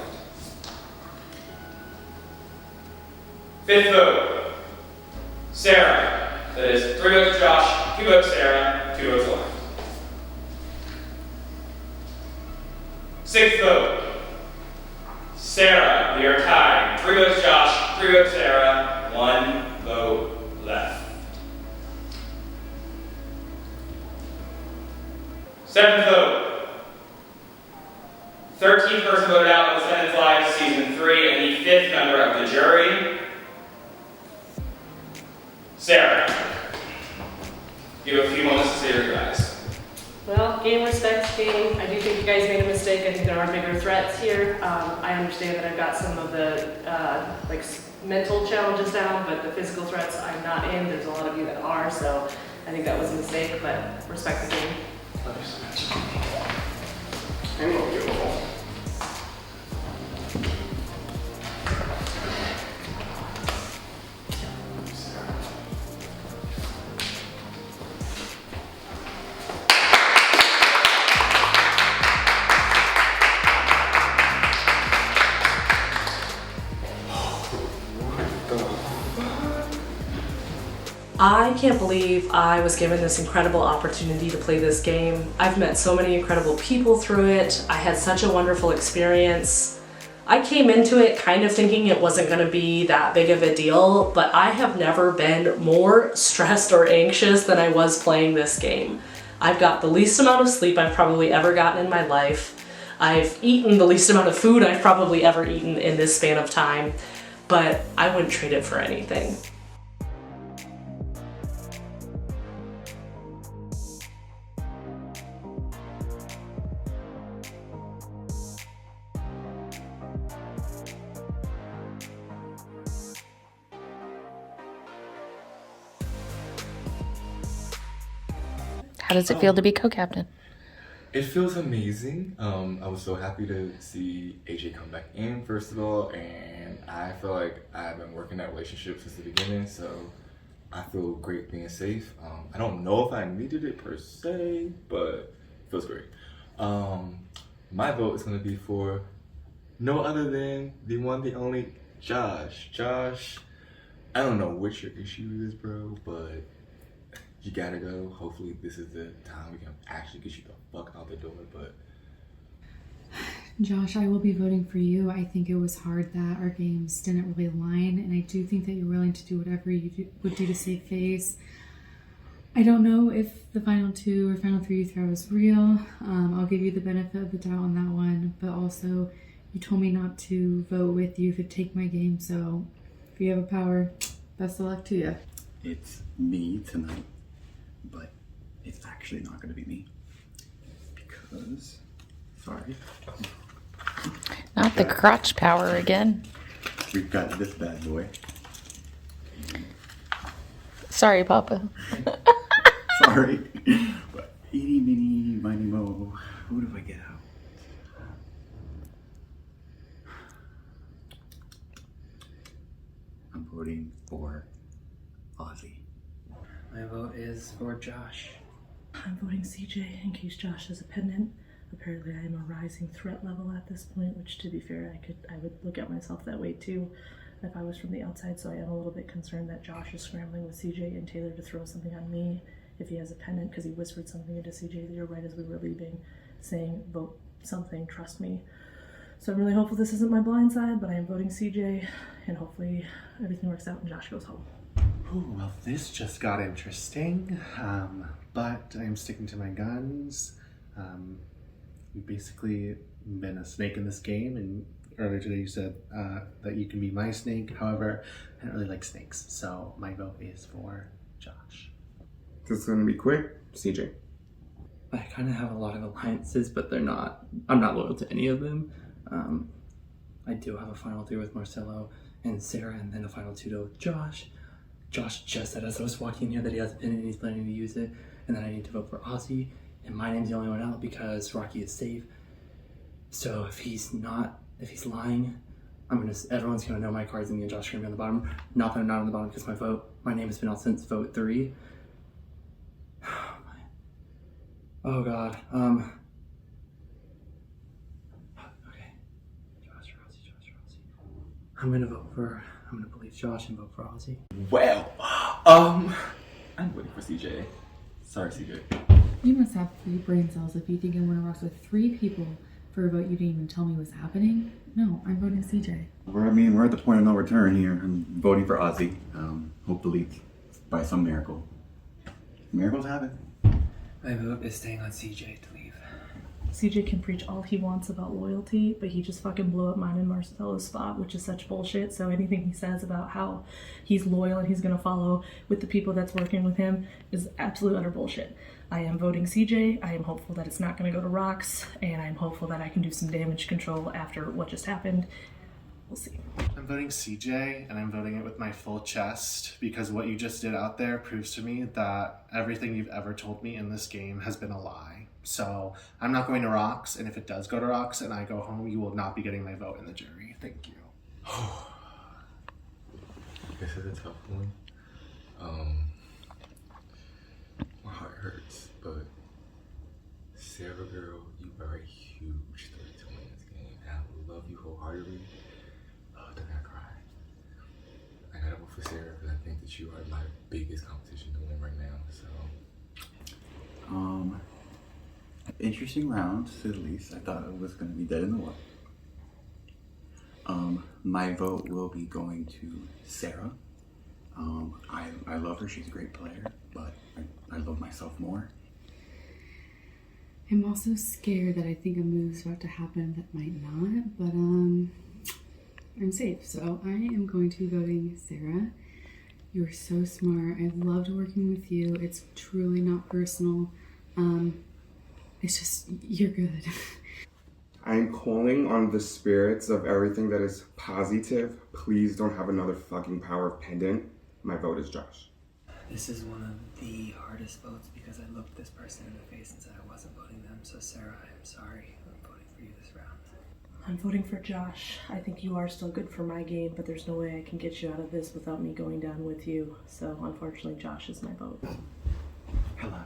Fifth vote, Sarah. That is 3 votes Josh, 2 votes Sarah, 2 votes left. Sixth vote, Sarah. We are tied. 3 votes Josh, 3 votes Sarah, 1 vote left. Seventh vote, 13th person voted out of Ascendance Live Season 3 and the 5th member of the jury, Sarah. You have a few moments to say your goodbyes. Well, game respects game. I do think you guys made a mistake. I think there are bigger threats here. I understand that I've got some of the mental challenges down, but the physical threats I'm not in. There's a lot of you that are, so I think that was a mistake, but respect the game. Love you so much. I love you. I can't believe I was given this incredible opportunity to play this game. I've met so many incredible people through it. I had such a wonderful experience. I came into it kind of thinking it wasn't going to be that big of a deal, but I have never been more stressed or anxious than I was playing this game. I've got the least amount of sleep I've probably ever gotten in my life. I've eaten the least amount of food I've probably ever eaten in this span of time, but I wouldn't trade it for anything. How does it feel to be co-captain? It feels amazing. I was so happy to see AJ come back in, first of all, and I feel like I've been working that relationship since the beginning, so I feel great being safe. I don't know if I needed it per se, but it feels great. My vote is going to be for no other than the one, the only Josh. Josh, I don't know what your issue is, bro, but you gotta go. Hopefully this is the time we can actually get you the fuck out the door, but... Josh, I will be voting for you. I think it was hard that our games didn't really align, and I do think that you're willing to do whatever you would do to save face. I don't know if the final 2 or final 3 you throw is real. I'll give you the benefit of the doubt on that one, but also you told me not to vote with you to take my game, so if you have a power, best of luck to you. It's me tonight, but it's actually not going to be me because, sorry. Not the crotch power again. We've got this bad boy. Sorry, Papa. Sorry. But eeny, meeny, miny, mo. Who do I get out? I'm voting for Ozzy. My vote is for Josh. I'm voting CJ in case Josh is a pendant. Apparently I am a rising threat level at this point, which to be fair, I would look at myself that way too if I was from the outside, so I am a little bit concerned that Josh is scrambling with CJ and Taylor to throw something on me if he has a pendant, because he whispered something into CJ the year right as we were leaving, saying, vote something, trust me. So I'm really hopeful this isn't my blind side, but I am voting CJ, and hopefully everything works out and Josh goes home. Ooh, well, this just got interesting, but I'm sticking to my guns. You've basically been a snake in this game, and earlier today you said that you can be my snake. However, I don't really like snakes, so my vote is for Josh. This is going to be quick. CJ. I kind of have a lot of alliances, but I'm not loyal to any of them. I do have a final 3 with Marcelo and Sarah, and then a final 2 with Josh. Josh just said as I was walking in here that he has a pin and he's planning to use it, and then I need to vote for Ozzy, and my name's the only one out because Rocky is safe. So if he's lying, everyone's gonna know my cards, and me and Josh are gonna be on the bottom. Not that I'm not on the bottom because my name has been out since vote 3. Oh God. Okay. Josh or Ozzy. I'm gonna believe Josh and vote for Ozzy. Well, I'm waiting for CJ. Sorry, CJ. You must have 3 brain cells if you think I'm gonna rock with 3 people for a vote you didn't even tell me was happening. No, I'm voting CJ. We're at the point of no return here. I'm voting for Ozzy. Hopefully by some miracle. Miracles happen. My vote is staying on CJ to leave. CJ can preach all he wants about loyalty, but he just fucking blew up mine and Marcelo's spot, which is such bullshit. So anything he says about how he's loyal and he's gonna follow with the people that's working with him is absolute utter bullshit. I am voting CJ. I am hopeful that it's not gonna go to rocks, and I'm hopeful that I can do some damage control after what just happened. we'll see. I'm voting CJ, and I'm voting it with my full chest because what you just did out there proves to me that everything you've ever told me in this game has been a lie. So I'm not going to Rocks, and if it does go to Rocks and I go home, you will not be getting my vote in the jury. Thank you. This is a tough one. My heart hurts, but Sarah girl, you are a huge threat to win this game. And I love you wholeheartedly. Oh, don't I cry. I gotta vote for Sarah because I think that you are my biggest competition to win right now. So interesting round, to say the least. I thought it was gonna be dead in the water. My vote will be going to Sarah. I love her, she's a great player, but I love myself more. I'm also scared that I think a move's about to happen that might not, but I'm safe. So I am going to be voting Sarah. You're so smart. I loved working with you. It's truly not personal. It's just, you're good. I'm calling on the spirits of everything that is positive. Please don't have another fucking power of pendant. My vote is Josh. This is one of the hardest votes because I looked this person in the face and said I wasn't voting them. So Sarah, I'm sorry. I'm voting for you this round. I'm voting for Josh. I think you are still good for my game, but there's no way I can get you out of this without me going down with you. So unfortunately, Josh is my vote. Hello.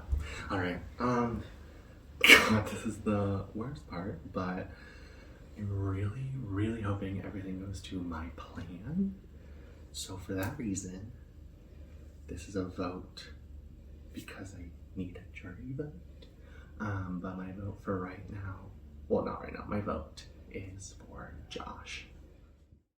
All right. God, this is the worst part, but I'm really, really hoping everything goes to my plan. So for that reason, this is a vote because I need a jury vote. But my vote for right now, well, not right now, my vote is for Josh.